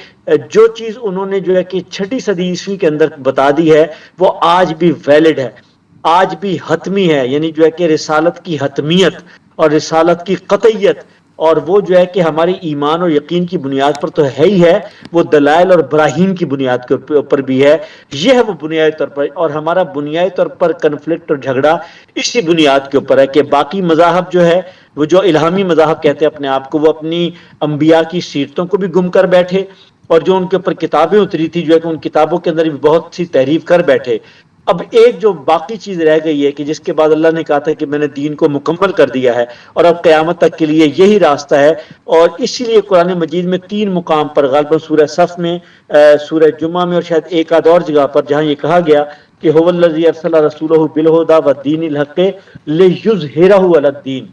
جو چیز انہوں نے جو ہے کہ 6 صدی عیسوی کے اندر بتا دی ہے، وہ آج بھی ویلڈ ہے، آج بھی حتمی ہے. یعنی جو ہے کہ رسالت کی حتمیت اور رسالت کی قطعیت، اور وہ جو ہے کہ ہمارے ایمان اور یقین کی بنیاد پر تو ہے ہی ہے، وہ دلائل اور براہین کی بنیاد کے اوپر بھی ہے. یہ ہے وہ بنیادی طور پر، اور ہمارا بنیادی طور پر کنفلکٹ اور جھگڑا اسی بنیاد کے اوپر ہے کہ باقی مذاہب جو ہے، وہ جو الہامی مذاہب کہتے ہیں اپنے آپ کو، وہ اپنی انبیاء کی سیرتوں کو بھی گم کر بیٹھے، اور جو ان کے اوپر کتابیں اتری تھی جو ہے کہ ان کتابوں کے اندر بھی بہت سی تحریف کر بیٹھے. اب ایک جو باقی چیز رہ گئی ہے کہ جس کے بعد اللہ نے کہا تھا کہ میں نے دین کو مکمل کر دیا ہے، اور اب قیامت تک کے لیے یہی راستہ ہے. اور اسی لیے قرآن مجید میں 3 مقام پر، غالباً سورہ صف میں، سورہ جمعہ میں، اور شاید ایک آدھ اور جگہ پر، جہاں یہ کہا گیا کہ هو الذی ارسل رسولہ بالہدی والدین الحق لیظہرہ علی الدین،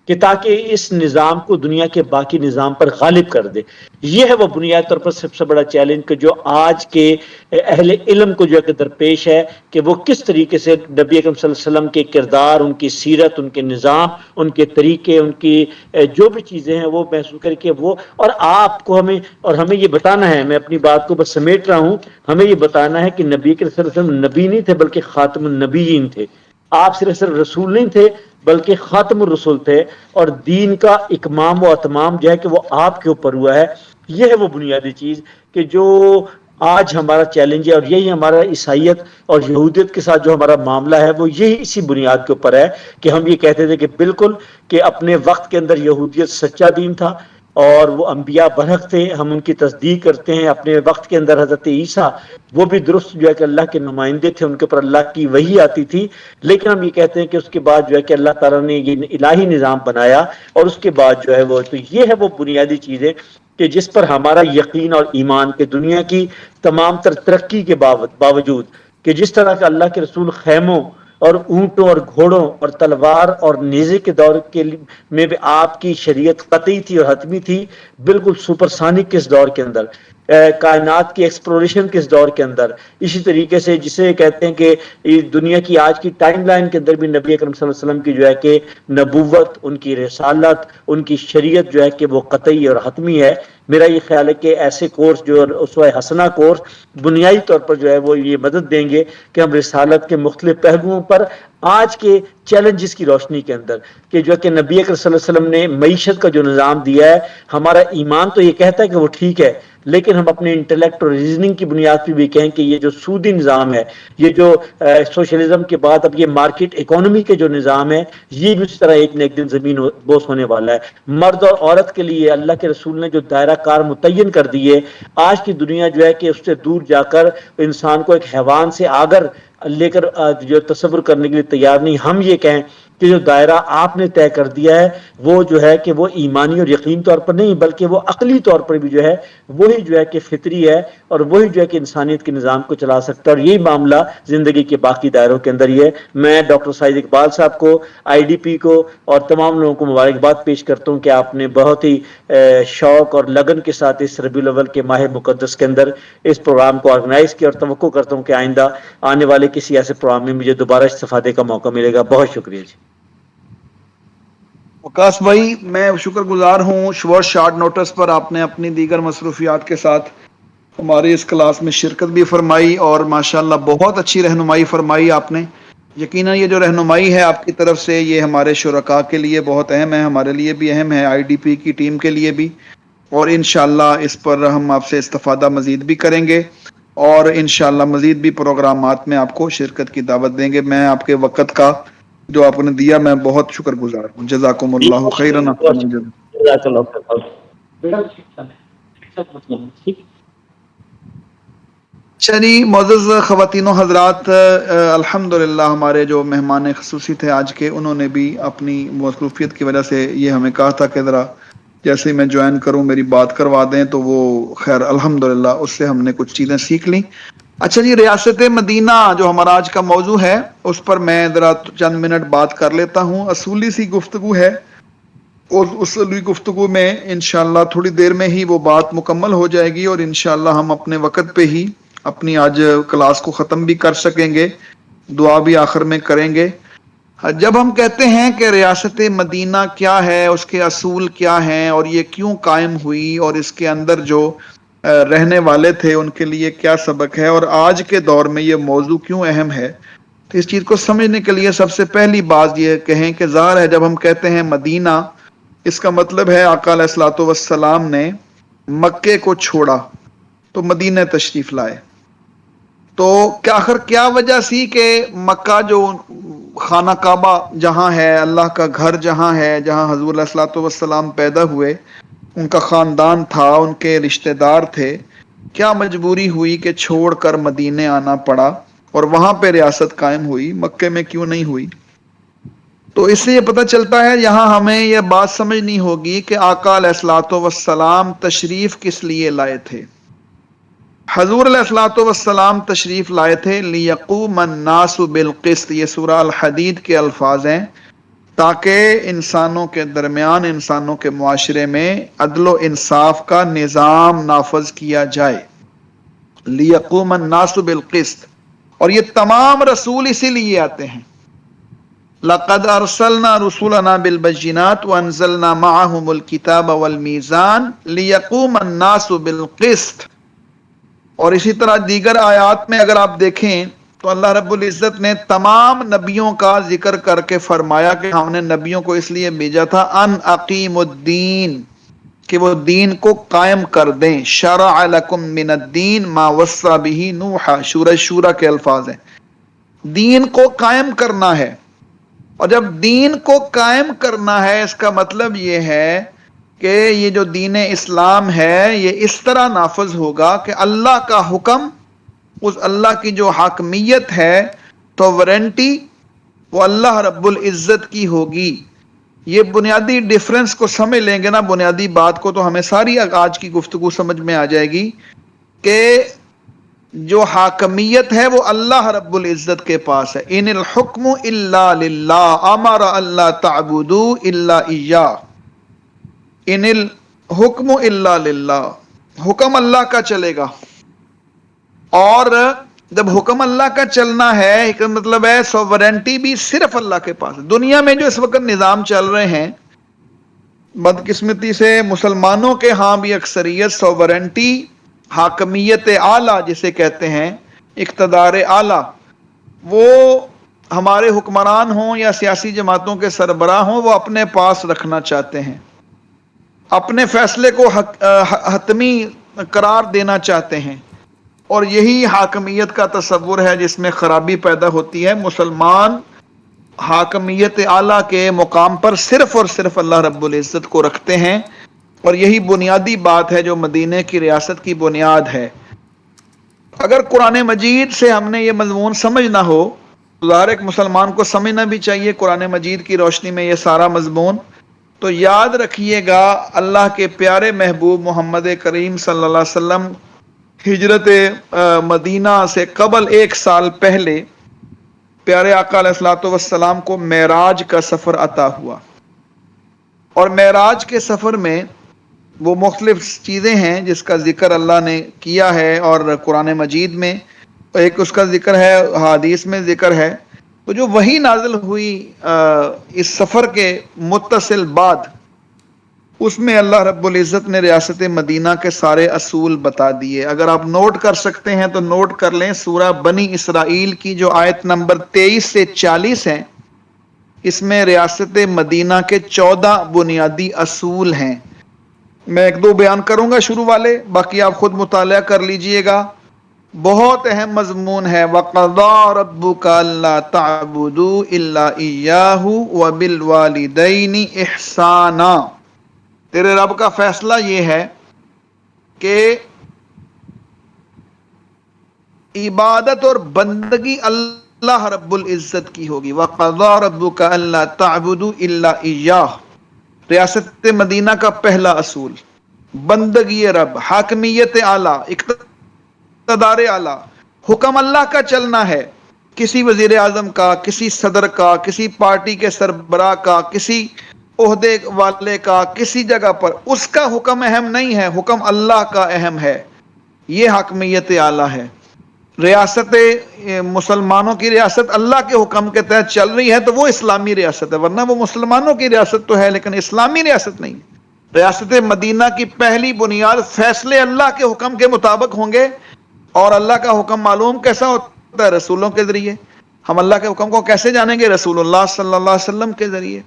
کہ تاکہ اس نظام کو دنیا کے باقی نظام پر غالب کر دے. یہ ہے وہ بنیادی طور پر سب سے بڑا چیلنج کہ جو آج کے اہل علم کو جو ہے کہ درپیش ہے، کہ وہ کس طریقے سے نبی اکرم صلی اللہ علیہ وسلم کے کردار، ان کی سیرت، ان کے نظام، ان کے طریقے، ان کی جو بھی چیزیں ہیں وہ محسوس کر کے وہ، اور آپ کو ہمیں یہ بتانا ہے، میں اپنی بات کو بس سمیٹ رہا ہوں، ہمیں یہ بتانا ہے کہ نبی اکرم صلی اللہ علیہ وسلم نبی نہیں تھے بلکہ خاتم النبیین تھے. آپ صرف رسول نہیں تھے بلکہ خاتم الرسول تھے، اور دین کا اکمام و اتمام جو ہے کہ وہ آپ کے اوپر ہوا ہے. یہ ہے وہ بنیادی چیز کہ جو آج ہمارا چیلنج ہے، اور یہی ہمارا عیسائیت اور یہودیت کے ساتھ جو ہمارا معاملہ ہے، وہ یہی اسی بنیاد کے اوپر ہے کہ ہم یہ کہتے تھے کہ بالکل کہ اپنے وقت کے اندر یہودیت سچا دین تھا، اور وہ انبیاء برحق تھے، ہم ان کی تصدیق کرتے ہیں. اپنے وقت کے اندر حضرت عیسیٰ وہ بھی درست جو ہے کہ اللہ کے نمائندے تھے، ان کے اوپر اللہ کی وحی آتی تھی. لیکن ہم یہ کہتے ہیں کہ اس کے بعد جو ہے کہ اللہ تعالیٰ نے یہ الہی نظام بنایا، اور اس کے بعد جو ہے وہ، تو یہ ہے وہ بنیادی چیزیں کہ جس پر ہمارا یقین اور ایمان کہ دنیا کی تمام تر ترقی کے باوجود کہ جس طرح کا اللہ کے رسول خیموں اور اونٹوں اور گھوڑوں اور تلوار اور نیزے کے دور کے میں بھی آپ کی شریعت قطعی تھی اور حتمی تھی، بالکل سپرسانک کے اس دور کے اندر، کائنات کی ایکسپلوریشن کے اس دور کے اندر، اسی طریقے سے جسے کہتے ہیں کہ دنیا کی آج کی ٹائم لائن کے اندر بھی نبی اکرم صلی اللہ علیہ وسلم کی جو ہے کہ نبوت، ان کی رسالت، ان کی شریعت جو ہے کہ وہ قطعی اور حتمی ہے. میرا یہ خیال ہے کہ ایسے کورس جو اسوہ حسنہ کورس بنیادی طور پر جو ہے وہ یہ مدد دیں گے کہ ہم رسالت کے مختلف پہلوؤں پر آج کے چیلنجز کی روشنی کے اندر، کہ جو کہ نبی اکرم صلی اللہ علیہ وسلم نے معیشت کا جو نظام دیا ہے، ہمارا ایمان تو یہ کہتا ہے کہ وہ ٹھیک ہے، لیکن ہم اپنے انٹلیکٹ اور ریزننگ کی بنیاد پہ بھی کہیں کہ یہ جو سودی نظام ہے، یہ جو سوشلزم کے بعد اب یہ مارکیٹ اکانومی کے جو نظام ہے، یہ بھی اس طرح ایک نہ ایک دن زمین بوس ہونے والا ہے. مرد اور عورت کے لیے اللہ کے رسول نے جو دائرہ کار متعین کر دیے، آج کی دنیا جو ہے کہ اس سے دور جا کر انسان کو ایک حیوان سے آگر لے کر جو تصور کرنے کے لیے تیار نہیں. ہم یہ کہیں کہ جو دائرہ آپ نے طے کر دیا ہے وہ جو ہے کہ وہ ایمانی اور یقین طور پر نہیں بلکہ وہ عقلی طور پر بھی جو ہے وہی جو ہے کہ فطری ہے، اور وہی جو ہے کہ انسانیت کے نظام کو چلا سکتا ہے. اور یہی معاملہ زندگی کے باقی دائروں کے اندر ہی ہے. میں ڈاکٹر سعید اقبال صاحب کو، IDP کو اور تمام لوگوں کو مبارکباد پیش کرتا ہوں کہ آپ نے بہت ہی شوق اور لگن کے ساتھ اس ربیع الاول کے ماہ مقدس کے اندر اس پروگرام کو آرگنائز کیا، اور توقع کرتا ہوں کہ آئندہ آنے والے کسی ایسے پروگرام میں مجھے دوبارہ استفادے کا موقع ملے گا. بہت شکریہ جی. وکاس بھائی میں شکر گزار ہوں، شارٹ نوٹس پر آپ نے اپنی دیگر مصروفیات کے ساتھ ہماری اس کلاس میں شرکت بھی فرمائی اور ماشاءاللہ بہت اچھی رہنمائی فرمائی آپ نے. یقیناً یہ جو رہنمائی ہے آپ کی طرف سے یہ ہمارے شرکاء کے لیے بہت اہم ہے، ہمارے لیے بھی اہم ہے، آئی ڈی پی کی ٹیم کے لیے بھی، اور انشاءاللہ اس پر ہم آپ سے استفادہ مزید بھی کریں گے اور انشاءاللہ مزید بھی پروگرامات میں آپ کو شرکت کی دعوت دیں گے. میں آپ کے وقت کا جو آپ نے دیا میں بہت شکر گزار ہوں. جزاکم اللہ خیرا. چلیے معزز خواتین و حضرات، الحمدللہ ہمارے جو مہمان خصوصی تھے آج کے، انہوں نے بھی اپنی مصروفیت کی وجہ سے یہ ہمیں کہا تھا کہ ذرا جیسے میں جوائن کروں میری بات کروا دیں، تو وہ خیر الحمدللہ اس سے ہم نے کچھ چیزیں سیکھ لیں. اچھا جی، ریاست مدینہ جو ہمارا آج کا موضوع ہے اس پر میں ذرا چند منٹ بات کر لیتا ہوں. اصولی سی گفتگو ہے اور اصولی گفتگو میں انشاءاللہ تھوڑی دیر میں ہی وہ بات مکمل ہو جائے گی اور انشاءاللہ ہم اپنے وقت پہ ہی اپنی آج کلاس کو ختم بھی کر سکیں گے، دعا بھی آخر میں کریں گے. جب ہم کہتے ہیں کہ ریاست مدینہ کیا ہے، اس کے اصول کیا ہیں اور یہ کیوں قائم ہوئی اور اس کے اندر جو رہنے والے تھے ان کے لیے کیا سبق ہے اور آج کے دور میں یہ موضوع کیوں اہم ہے، تو اس چیز کو سمجھنے کے لیے سب سے پہلی بات یہ کہیں کہ ظاہر ہے جب ہم کہتے ہیں مدینہ، اس کا مطلب ہے آقا علیہ الصلوۃ والسلام نے مکے کو چھوڑا تو مدینہ تشریف لائے. تو آخر کیا وجہ سی کہ مکہ جو خانہ کعبہ جہاں ہے، اللہ کا گھر جہاں ہے، جہاں حضور علیہ الصلوۃ والسلام پیدا ہوئے، ان کا خاندان تھا، ان کے رشتہ دار تھے، کیا مجبوری ہوئی کہ چھوڑ کر مدینے آنا پڑا اور وہاں پہ ریاست قائم ہوئی، مکے میں کیوں نہیں ہوئی؟ تو اس سے یہ پتہ چلتا ہے یہاں ہمیں یہ بات سمجھنی ہوگی کہ آقا علیہ الصلوۃ والسلام تشریف کس لیے لائے تھے. حضور علیہ الصلوۃ والسلام تشریف لائے تھے لیقوم الناس بالقسط، یہ سورہ الحدید کے الفاظ ہیں، تاکہ انسانوں کے درمیان، انسانوں کے معاشرے میں عدل و انصاف کا نظام نافذ کیا جائے. لیقوم الناس بالقسط، اور یہ تمام رسول اسی لیے آتے ہیں. لقد ارسلنا رسولنا بالبینات وانزلنا معهم الكتاب والمیزان لیقوم الناس بالقسط. اور اسی طرح دیگر آیات میں اگر آپ دیکھیں تو اللہ رب العزت نے تمام نبیوں کا ذکر کر کے فرمایا کہ ہم نے نبیوں کو اس لیے بھیجا تھا ان اقیم الدین، کہ وہ دین کو قائم کر دیں. شرع لکم من الدین ما وصى به نوح، سورہ شورى کے الفاظ ہیں. دین کو قائم کرنا ہے، اور جب دین کو قائم کرنا ہے اس کا مطلب یہ ہے کہ یہ جو دین اسلام ہے یہ اس طرح نافذ ہوگا کہ اللہ کا حکم، اس اللہ کی جو حاکمیت ہے تو وارنٹی وہ اللہ رب العزت کی ہوگی. یہ بنیادی ڈیفرنس کو سمجھ لیں گے نا، بنیادی بات کو، تو ہمیں ساری آج کی گفتگو سمجھ میں آ جائے گی کہ جو حاکمیت ہے وہ اللہ رب العزت کے پاس ہے. ان الحکم الا للہ امر اللہ تعبدوا الا ایاہ. ان الحکم الا للہ، حکم اللہ کا چلے گا، اور جب حکم اللہ کا چلنا ہے ایک مطلب ہے سوورنٹی بھی صرف اللہ کے پاس. دنیا میں جو اس وقت نظام چل رہے ہیں بدقسمتی سے مسلمانوں کے ہاں بھی اکثریت سوورنٹی، حاکمیت اعلیٰ جسے کہتے ہیں، اقتدار اعلیٰ، وہ ہمارے حکمران ہوں یا سیاسی جماعتوں کے سربراہ ہوں، وہ اپنے پاس رکھنا چاہتے ہیں، اپنے فیصلے کو حتمی قرار دینا چاہتے ہیں، اور یہی حاکمیت کا تصور ہے جس میں خرابی پیدا ہوتی ہے. مسلمان حاکمیت اعلیٰ کے مقام پر صرف اور صرف اللہ رب العزت کو رکھتے ہیں، اور یہی بنیادی بات ہے جو مدینے کی ریاست کی بنیاد ہے. اگر قرآن مجید سے ہم نے یہ مضمون سمجھنا ہو تو ظاہر ایک مسلمان کو سمجھنا بھی چاہیے قرآن مجید کی روشنی میں یہ سارا مضمون. تو یاد رکھیے گا اللہ کے پیارے محبوب محمد کریم صلی اللہ علیہ وسلم ہجرت مدینہ سے قبل 1 سال پہلے پیارے آقا علیہ الصلوۃ والسلام کو معراج کا سفر عطا ہوا، اور معراج کے سفر میں وہ مختلف چیزیں ہیں جس کا ذکر اللہ نے کیا ہے، اور قرآن مجید میں ایک اس کا ذکر ہے، حدیث میں ذکر ہے. تو جو وہی نازل ہوئی اس سفر کے متصل بعد، اس میں اللہ رب العزت نے ریاست مدینہ کے سارے اصول بتا دیے. اگر آپ نوٹ کر سکتے ہیں تو نوٹ کر لیں. سورہ بنی اسرائیل کی جو آیت نمبر 23 سے 40 ہے، اس میں ریاست مدینہ کے 14 بنیادی اصول ہیں. میں ایک دو بیان کروں گا شروع والے، باقی آپ خود مطالعہ کر لیجئے گا. بہت اہم مضمون ہے. وَقَضَىٰ رَبُّكَ أَلَّا تَعْبُدُوا إِلَّا إِيَّاهُ وَبِالْوَالِدَيْنِ إِحْسَانًا. تیرے رب کا فیصلہ یہ ہے کہ عبادت اور بندگی اللہ رب العزت کی ہوگی. وَقَضَىٰ رَبُّكَ أَلَّا تَعْبُدُوا إِلَّا إِيَّاهُ. ریاست مدینہ کا پہلا اصول بندگی رب، حاکمیت اعلیٰ، اقتدار اعلیٰ. حکم اللہ کا چلنا ہے. کسی وزیر اعظم کا، کسی صدر کا، کسی پارٹی کے سربراہ کا، کسی عہدے والے کا، کسی جگہ پر اس کا حکم اہم نہیں ہے، حکم اللہ کا اہم ہے. یہ حاکمیت اعلیٰ ہے. ریاست مسلمانوں کی ریاست اللہ کے حکم کے تحت چل رہی ہے تو وہ اسلامی ریاست ہے، ورنہ وہ مسلمانوں کی ریاست تو ہے لیکن اسلامی ریاست نہیں. ریاست مدینہ کی پہلی بنیاد فیصلے اللہ کے حکم کے مطابق ہوں گے. اور اللہ کا حکم معلوم کیسا ہوتا ہے؟ رسولوں کے ذریعے. ہم اللہ کے حکم کو کیسے جانیں گے؟ رسول اللہ صلی اللہ علیہ وسلم کے ذریعے.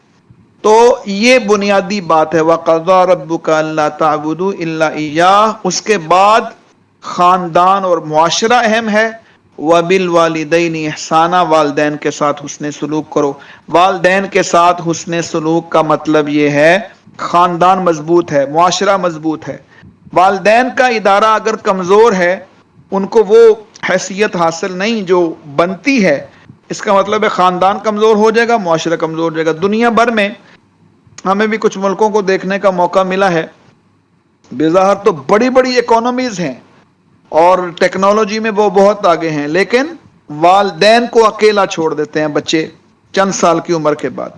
تو یہ بنیادی بات ہے. وَقَضَىٰ رَبُّكَ أَلَّا تَعْبُدُوا إِلَّا إِيَّاهُ. اس کے بعد خاندان اور معاشرہ اہم ہے. وَبِالْوَالِدَيْنِ إِحْسَانًا. والدین کے ساتھ حسن سلوک کرو. والدین کے ساتھ حسن سلوک کا مطلب یہ ہے خاندان مضبوط ہے، معاشرہ مضبوط ہے. والدین کا ادارہ اگر کمزور ہے، ان کو وہ حیثیت حاصل نہیں جو بنتی ہے، اس کا مطلب ہے خاندان کمزور ہو جائے گا، معاشرہ کمزور ہو جائے گا. دنیا بھر میں ہمیں بھی کچھ ملکوں کو دیکھنے کا موقع ملا ہے. بظاہر تو بڑی بڑی اکانومیز ہیں اور ٹیکنالوجی میں وہ بہت آگے ہیں، لیکن والدین کو اکیلا چھوڑ دیتے ہیں بچے چند سال کی عمر کے بعد.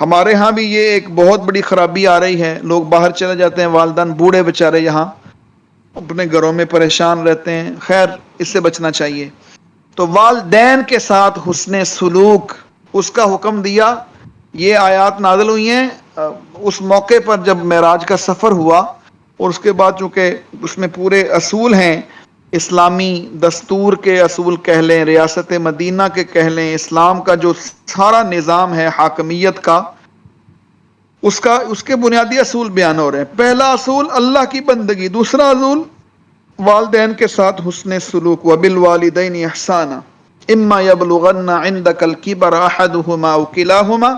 ہمارے ہاں بھی یہ ایک بہت بڑی خرابی آ رہی ہے. لوگ باہر چلے جاتے ہیں، والدین بوڑھے بیچارے یہاں اپنے گھروں میں پریشان رہتے ہیں. خیر، اس سے بچنا چاہیے. تو والدین کے ساتھ حسن سلوک، اس کا حکم دیا. یہ آیات نازل ہوئی ہیں اس موقع پر جب معراج کا سفر ہوا، اور اس کے بعد چونکہ اس میں پورے اصول ہیں، اسلامی دستور کے اصول کہہ لیں، ریاست مدینہ کے کہہ لیں، اسلام کا جو سارا نظام ہے حاکمیت کا، اس کے بنیادی اصول بیان ہو رہے ہیں. پہلا اصول اللہ کی بندگی. دوسرا اصول والدین کے ساتھ حسن سلوک. وَبِالْوَالِدَيْنِ إِحْسَانًا إِمَّا يَبْلُغَنَّ عِنْدَكَ الْكِبَرَ أَحَدُهُمَا أَوْ كِلَاهُمَا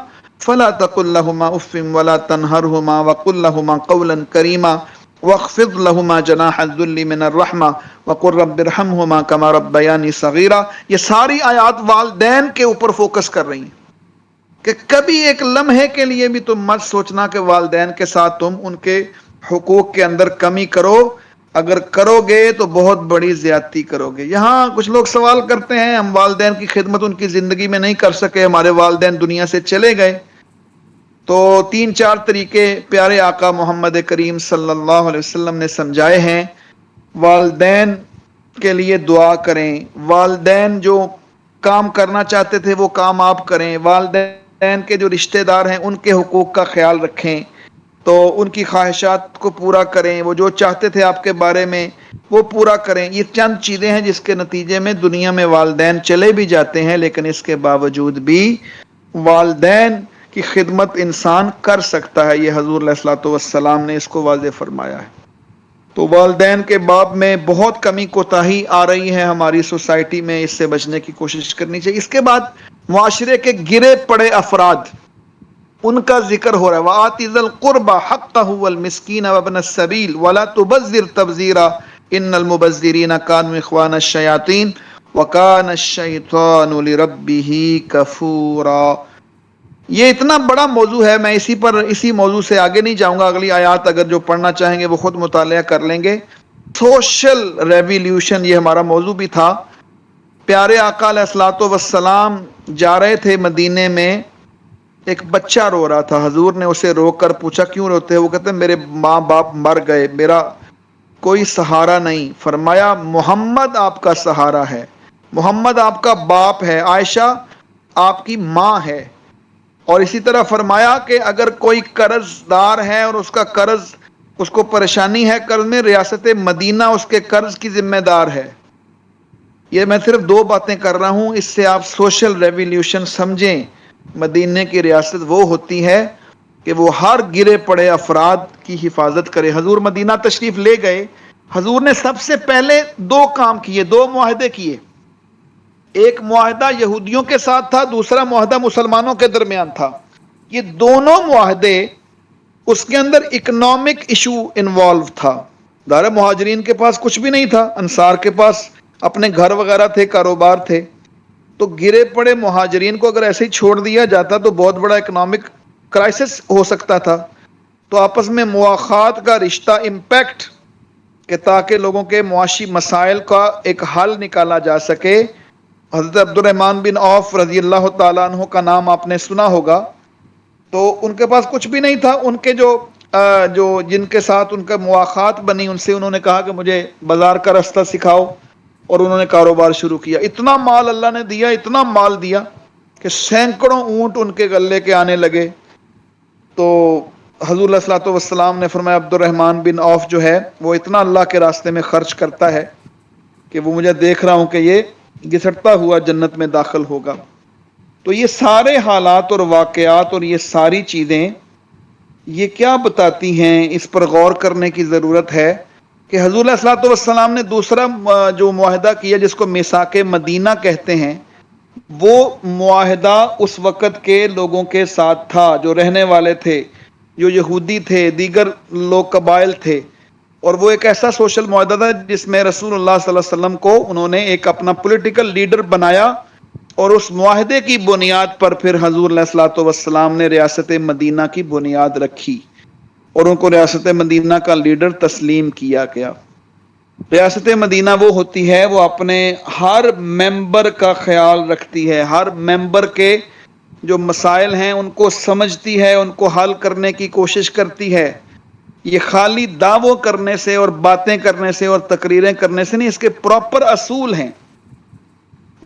فَلَا تَقُل لَّهُمَا أُفٍّ وَلَا تَنْهَرْهُمَا وَقُل لَّهُمَا قَوْلًا كَرِيمًا وَاخْفِضْ لَهُمَا جَنَاحَ الذُّلِّ مِنَ الرَّحْمَةِ وَقُل رَّبِّ ارْحَمْهُمَا كَمَا رَبَّيَانِي صَغِيرًا. یہ ساری آیات والدین کے اوپر فوکس کر رہی ہیں کہ کبھی ایک لمحے کے لیے بھی تم مت سوچنا کہ والدین کے ساتھ تم ان کے حقوق کے اندر کمی کرو. اگر کرو گے تو بہت بڑی زیادتی کرو گے. یہاں کچھ لوگ سوال کرتے ہیں ہم والدین کی خدمت ان کی زندگی میں نہیں کر سکے، ہمارے والدین دنیا سے چلے گئے. تو 3-4 طریقے پیارے آقا محمد کریم صلی اللہ علیہ وسلم نے سمجھائے ہیں. والدین کے لیے دعا کریں. والدین جو کام کرنا چاہتے تھے وہ کام آپ کریں. والدین کے جو رشتہ دار ہیں ان کے حقوق کا خیال رکھیں، تو ان کی خواہشات کو پورا کریں. وہ جو چاہتے تھے آپ کے بارے میں وہ پورا کریں. یہ چند چیزیں ہیں جس کے نتیجے میں دنیا میں والدین چلے بھی جاتے ہیں، لیکن اس کے باوجود بھی والدین کی خدمت انسان کر سکتا ہے. یہ حضور علیہ الصلوۃ والسلام نے اس کو واضح فرمایا ہے. تو والدین کے باب میں بہت کمی کوتاہی آ رہی ہے ہماری سوسائٹی میں، اس سے بچنے کی کوشش کرنی چاہیے. اس کے بعد معاشرے کے گرے پڑے افراد، ان کا ذکر ہو رہا ہے. وَآتِ ذَا الْقُرْبَىٰ حَقَّهُ وَالْمِسْكِينَ وَابْنَ السَّبِيلِ وَلَا تُبَذِّرْ تَبْذِيرًا إِنَّ الْمُبَذِّرِينَ كَانُوا إِخْوَانَ الشَّيَاطِينِ وَكَانَ الشَّيْطَانُ لِرَبِّهِ كَفُورًا. یہ اتنا بڑا موضوع ہے، میں اسی موضوع سے آگے نہیں جاؤں گا. اگلی آیات اگر جو پڑھنا چاہیں گے وہ خود مطالعہ کر لیں گے. سوشل ریولیوشن یہ ہمارا موضوع بھی تھا. پیارے آقا علیہ الصلوۃ والسلام جا رہے تھے مدینے میں، ایک بچہ رو رہا تھا. حضور نے اسے روک کر پوچھا کیوں روتے ہیں؟ وہ کہتے ہیں میرے ماں باپ مر گئے، میرا کوئی سہارا نہیں. فرمایا محمد آپ کا سہارا ہے، محمد آپ کا باپ ہے. عائشہ آپ کی ماں ہے. اور اسی طرح فرمایا کہ اگر کوئی قرض دار ہے اور اس کا قرض اس کو پریشانی ہے قرض میں، ریاست مدینہ اس کے قرض کی ذمہ دار ہے. یہ میں صرف 2 باتیں کر رہا ہوں، اس سے آپ سوشل ریولیوشن سمجھیں. مدینہ کی ریاست وہ ہوتی ہے کہ وہ ہر گرے پڑے افراد کی حفاظت کرے. حضور مدینہ تشریف لے گئے، حضور نے سب سے پہلے 2 کام کیے، 2 معاہدے کیے. ایک معاہدہ یہودیوں کے ساتھ تھا، دوسرا معاہدہ مسلمانوں کے درمیان تھا. یہ دونوں معاہدے اس کے اندر اکنامک ایشو انوالو تھا. دار مہاجرین کے پاس کچھ بھی نہیں تھا، انصار کے پاس اپنے گھر وغیرہ تھے، کاروبار تھے. تو گرے پڑے مہاجرین کو اگر ایسے ہی چھوڑ دیا جاتا تو بہت بڑا اکنامک کرائسس ہو سکتا تھا. تو آپس میں مواخات کا رشتہ امپیکٹ کہ تاکہ لوگوں کے معاشی مسائل کا ایک حل نکالا جا سکے. حضرت عبد الرحمن بن عوف رضی اللہ تعالیٰ عنہ کا نام آپ نے سنا ہوگا. تو ان کے پاس کچھ بھی نہیں تھا. ان کے جو جن کے ساتھ ان کا مواخات بنی، ان سے انہوں نے کہا کہ مجھے بازار کا رستہ سکھاؤ، اور انہوں نے کاروبار شروع کیا. اتنا مال اللہ نے دیا، اتنا مال دیا کہ سینکڑوں اونٹ ان کے غلے کے آنے لگے. تو حضور علیہ الصلوۃ والسلام نے فرمایا عبد الرحمن بن عوف جو ہے وہ اتنا اللہ کے راستے میں خرچ کرتا ہے کہ وہ مجھے دیکھ رہا ہوں کہ یہ گھسٹتا ہوا جنت میں داخل ہوگا. تو یہ سارے حالات اور واقعات اور یہ ساری چیزیں یہ کیا بتاتی ہیں، اس پر غور کرنے کی ضرورت ہے کہ حضور علیہ الصلوۃ والسلام نے دوسرا جو معاہدہ کیا جس کو میثاق مدینہ کہتے ہیں، وہ معاہدہ اس وقت کے لوگوں کے ساتھ تھا جو رہنے والے تھے، جو یہودی تھے، دیگر لوگ قبائل تھے. اور وہ ایک ایسا سوشل معاہدہ تھا جس میں رسول اللہ صلی اللہ علیہ وسلم کو انہوں نے ایک اپنا پولیٹیکل لیڈر بنایا، اور اس معاہدے کی بنیاد پر پھر حضور علیہ الصلوۃ والسلام نے ریاست مدینہ کی بنیاد رکھی اور ان کو ریاست مدینہ کا لیڈر تسلیم کیا گیا. ریاست مدینہ وہ ہوتی ہے وہ اپنے ہر ممبر کا خیال رکھتی ہے، ہر ممبر کے جو مسائل ہیں ان کو سمجھتی ہے، ان کو حل کرنے کی کوشش کرتی ہے. یہ خالی دعووں کرنے سے اور باتیں کرنے سے اور تقریریں کرنے سے نہیں، اس کے پراپر اصول ہیں.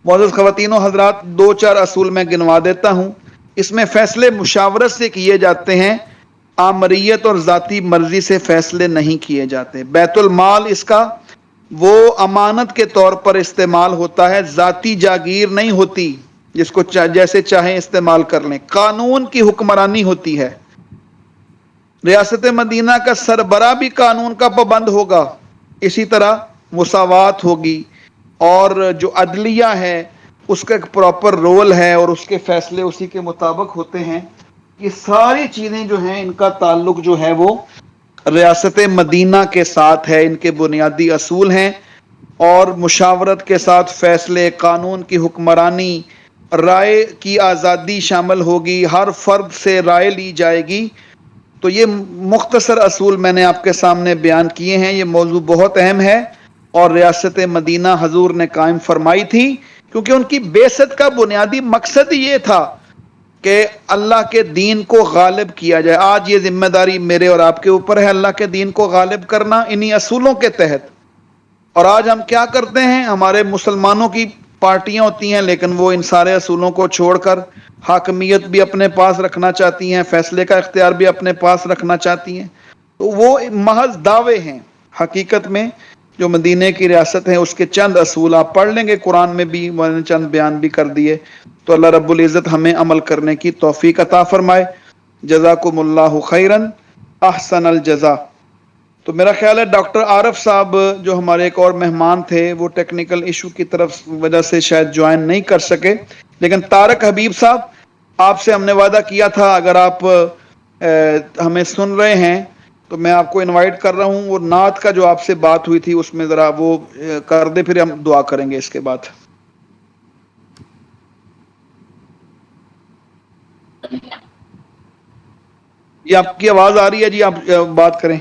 معزز خواتین و حضرات، 2-4 اصول میں گنوا دیتا ہوں. اس میں فیصلے مشاورت سے کیے جاتے ہیں، آمریت اور ذاتی مرضی سے فیصلے نہیں کیے جاتے. بیت المال اس کا وہ امانت کے طور پر استعمال ہوتا ہے، ذاتی جاگیر نہیں ہوتی جس کو جیسے چاہیں استعمال کر لیں. قانون کی حکمرانی ہوتی ہے. ریاست مدینہ کا سربراہ بھی قانون کا پابند ہوگا، اسی طرح مساوات ہوگی، اور جو عدلیہ ہے اس کا ایک پراپر رول ہے اور اس کے فیصلے اسی کے مطابق ہوتے ہیں. یہ ساری چیزیں جو ہیں ان کا تعلق جو ہے وہ ریاست مدینہ کے ساتھ ہے. ان کے بنیادی اصول ہیں، اور مشاورت کے ساتھ فیصلے، قانون کی حکمرانی، رائے کی آزادی شامل ہوگی، ہر فرد سے رائے لی جائے گی. تو یہ مختصر اصول میں نے آپ کے سامنے بیان کیے ہیں. یہ موضوع بہت اہم ہے اور ریاست مدینہ حضور نے قائم فرمائی تھی کیونکہ ان کی بعثت کا بنیادی مقصد یہ تھا کہ اللہ کے دین کو غالب کیا جائے. آج یہ ذمہ داری میرے اور آپ کے اوپر ہے، اللہ کے دین کو غالب کرنا انہی اصولوں کے تحت. اور آج ہم کیا کرتے ہیں، ہمارے مسلمانوں کی پارٹیاں ہوتی ہیں لیکن وہ ان سارے اصولوں کو چھوڑ کر حاکمیت بھی اپنے پاس رکھنا چاہتی ہیں، فیصلے کا اختیار بھی اپنے پاس رکھنا چاہتی ہیں. تو وہ محض دعوے ہیں. حقیقت میں جو مدینہ کی ریاست ہے اس کے چند اصول آپ پڑھ لیں گے، قرآن میں بھی میں نے چند بیان بھی کر دیے. تو اللہ رب العزت ہمیں عمل کرنے کی توفیق عطا فرمائے. جزاکم اللہ خیرن، احسن الجزا. تو میرا خیال ہے ڈاکٹر عارف صاحب جو ہمارے ایک اور مہمان تھے وہ ٹیکنیکل ایشو کی طرف وجہ سے شاید جوائن نہیں کر سکے، لیکن طارق حبیب صاحب آپ سے ہم نے وعدہ کیا تھا اگر آپ ہمیں سن رہے ہیں تو میں آپ کو انوائٹ کر رہا ہوں. وہ نعت کا جو آپ سے بات ہوئی تھی اس میں ذرا وہ کر دے، پھر ہم دعا کریں گے اس کے بعد. جی آپ کی آواز آ رہی ہے، جی آپ بات کریں.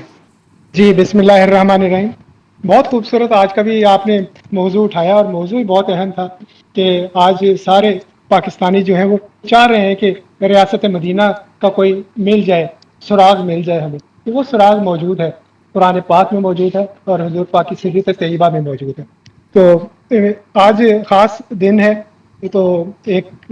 جی بسم اللہ الرحمن الرحیم. بہت خوبصورت آج کا بھی آپ نے موضوع اٹھایا اور موضوع ہی بہت اہم تھا کہ آج سارے پاکستانی جو ہیں وہ چاہ رہے ہیں کہ ریاست مدینہ کا کوئی مل جائے، سراغ مل جائے ہمیں. کہ وہ سراغ موجود ہے، قرآن پاک میں موجود ہے اور حضور پاک کی سیرت طیبہ میں موجود ہے. تو آج خاص دن ہے. تو ایک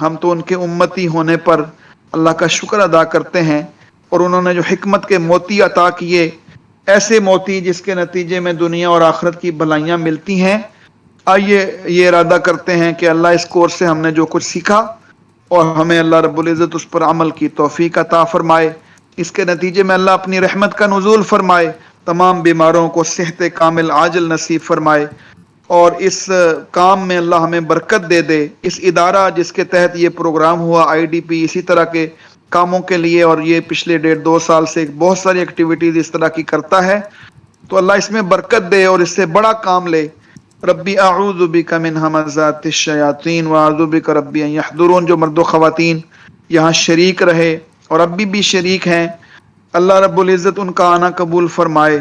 ہم تو ان کے امتی ہونے پر اللہ کا شکر ادا کرتے ہیں، اور انہوں نے جو حکمت کے موتی عطا کیے، ایسے موتی جس کے نتیجے میں دنیا اور آخرت کی بھلائیاں ملتی ہیں، آئیے یہ ارادہ کرتے ہیں کہ اللہ اس کورس سے ہم نے جو کچھ سیکھا اور ہمیں اللہ رب العزت اس پر عمل کی توفیق عطا فرمائے، اس کے نتیجے میں اللہ اپنی رحمت کا نزول فرمائے، تمام بیماروں کو صحت کامل عاجل نصیب فرمائے، اور اس کام میں اللہ ہمیں برکت دے دے۔ اس ادارہ جس کے تحت یہ پروگرام ہوا، آئی ڈی پی، اسی طرح کے کاموں کے لیے، اور یہ پچھلے 1.5-2 سال سے بہت ساری ایکٹیویٹیز اس طرح کی کرتا ہے، تو اللہ اس میں برکت دے اور اس سے بڑا کام لے۔ ربی اعوذ بک من ہمزات الشیاطین واعوذ بک ربی ان یحضرون، جو مرد و خواتین یہاں شریک رہے اور ابھی بھی شریک ہیں، اللہ رب العزت ان کا آنا قبول فرمائے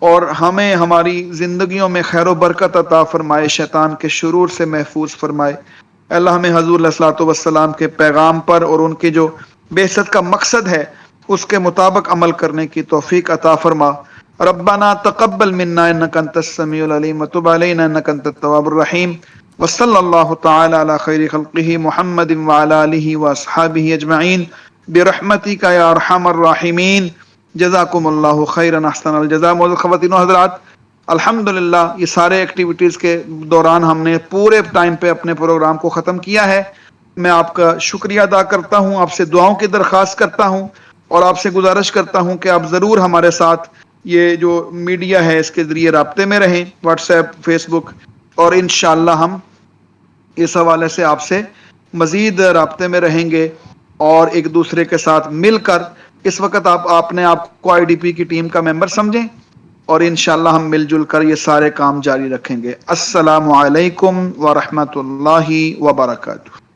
اور ہمیں ہماری زندگیوں میں خیر و برکت عطا فرمائے، شیطان کے شرور سے محفوظ فرمائے۔ اللہ ہمیں حضور علیہ الصلوۃ والسلام کے پیغام پر اور ان کے جو بعثت کا مقصد ہے اس کے مطابق عمل کرنے کی توفیق عطا فرما۔ ربنا تقبل منا انك انت السميع العليم وتب علينا انك انت التواب الرحيم، وصلى الله تعالى على خير خلقه محمد وعلى اله واصحابه اجمعين برحمتك يا ارحم الراحمين۔ جزاکم اللہ خیرا، احسن الجزاء۔ معزز خواتین و حضرات، الحمدللہ یہ سارے ایکٹیویٹیز کے دوران ہم نے پورے ٹائم پہ اپنے پروگرام کو ختم کیا ہے۔ میں آپ کا شکریہ ادا کرتا ہوں، آپ سے دعاؤں کی درخواست کرتا ہوں، اور آپ سے گزارش کرتا ہوں کہ آپ ضرور ہمارے ساتھ یہ جو میڈیا ہے اس کے ذریعے رابطے میں رہیں، واٹس ایپ، فیس بک، اور انشاءاللہ ہم اس حوالے سے آپ سے مزید رابطے میں رہیں گے اور ایک دوسرے کے ساتھ مل کر، اس وقت آپ نے آپ کو آئی ڈی پی کی ٹیم کا ممبر سمجھیں، اور انشاءاللہ ہم مل جل کر یہ سارے کام جاری رکھیں گے۔ السلام علیکم ورحمۃ اللہ وبرکاتہ۔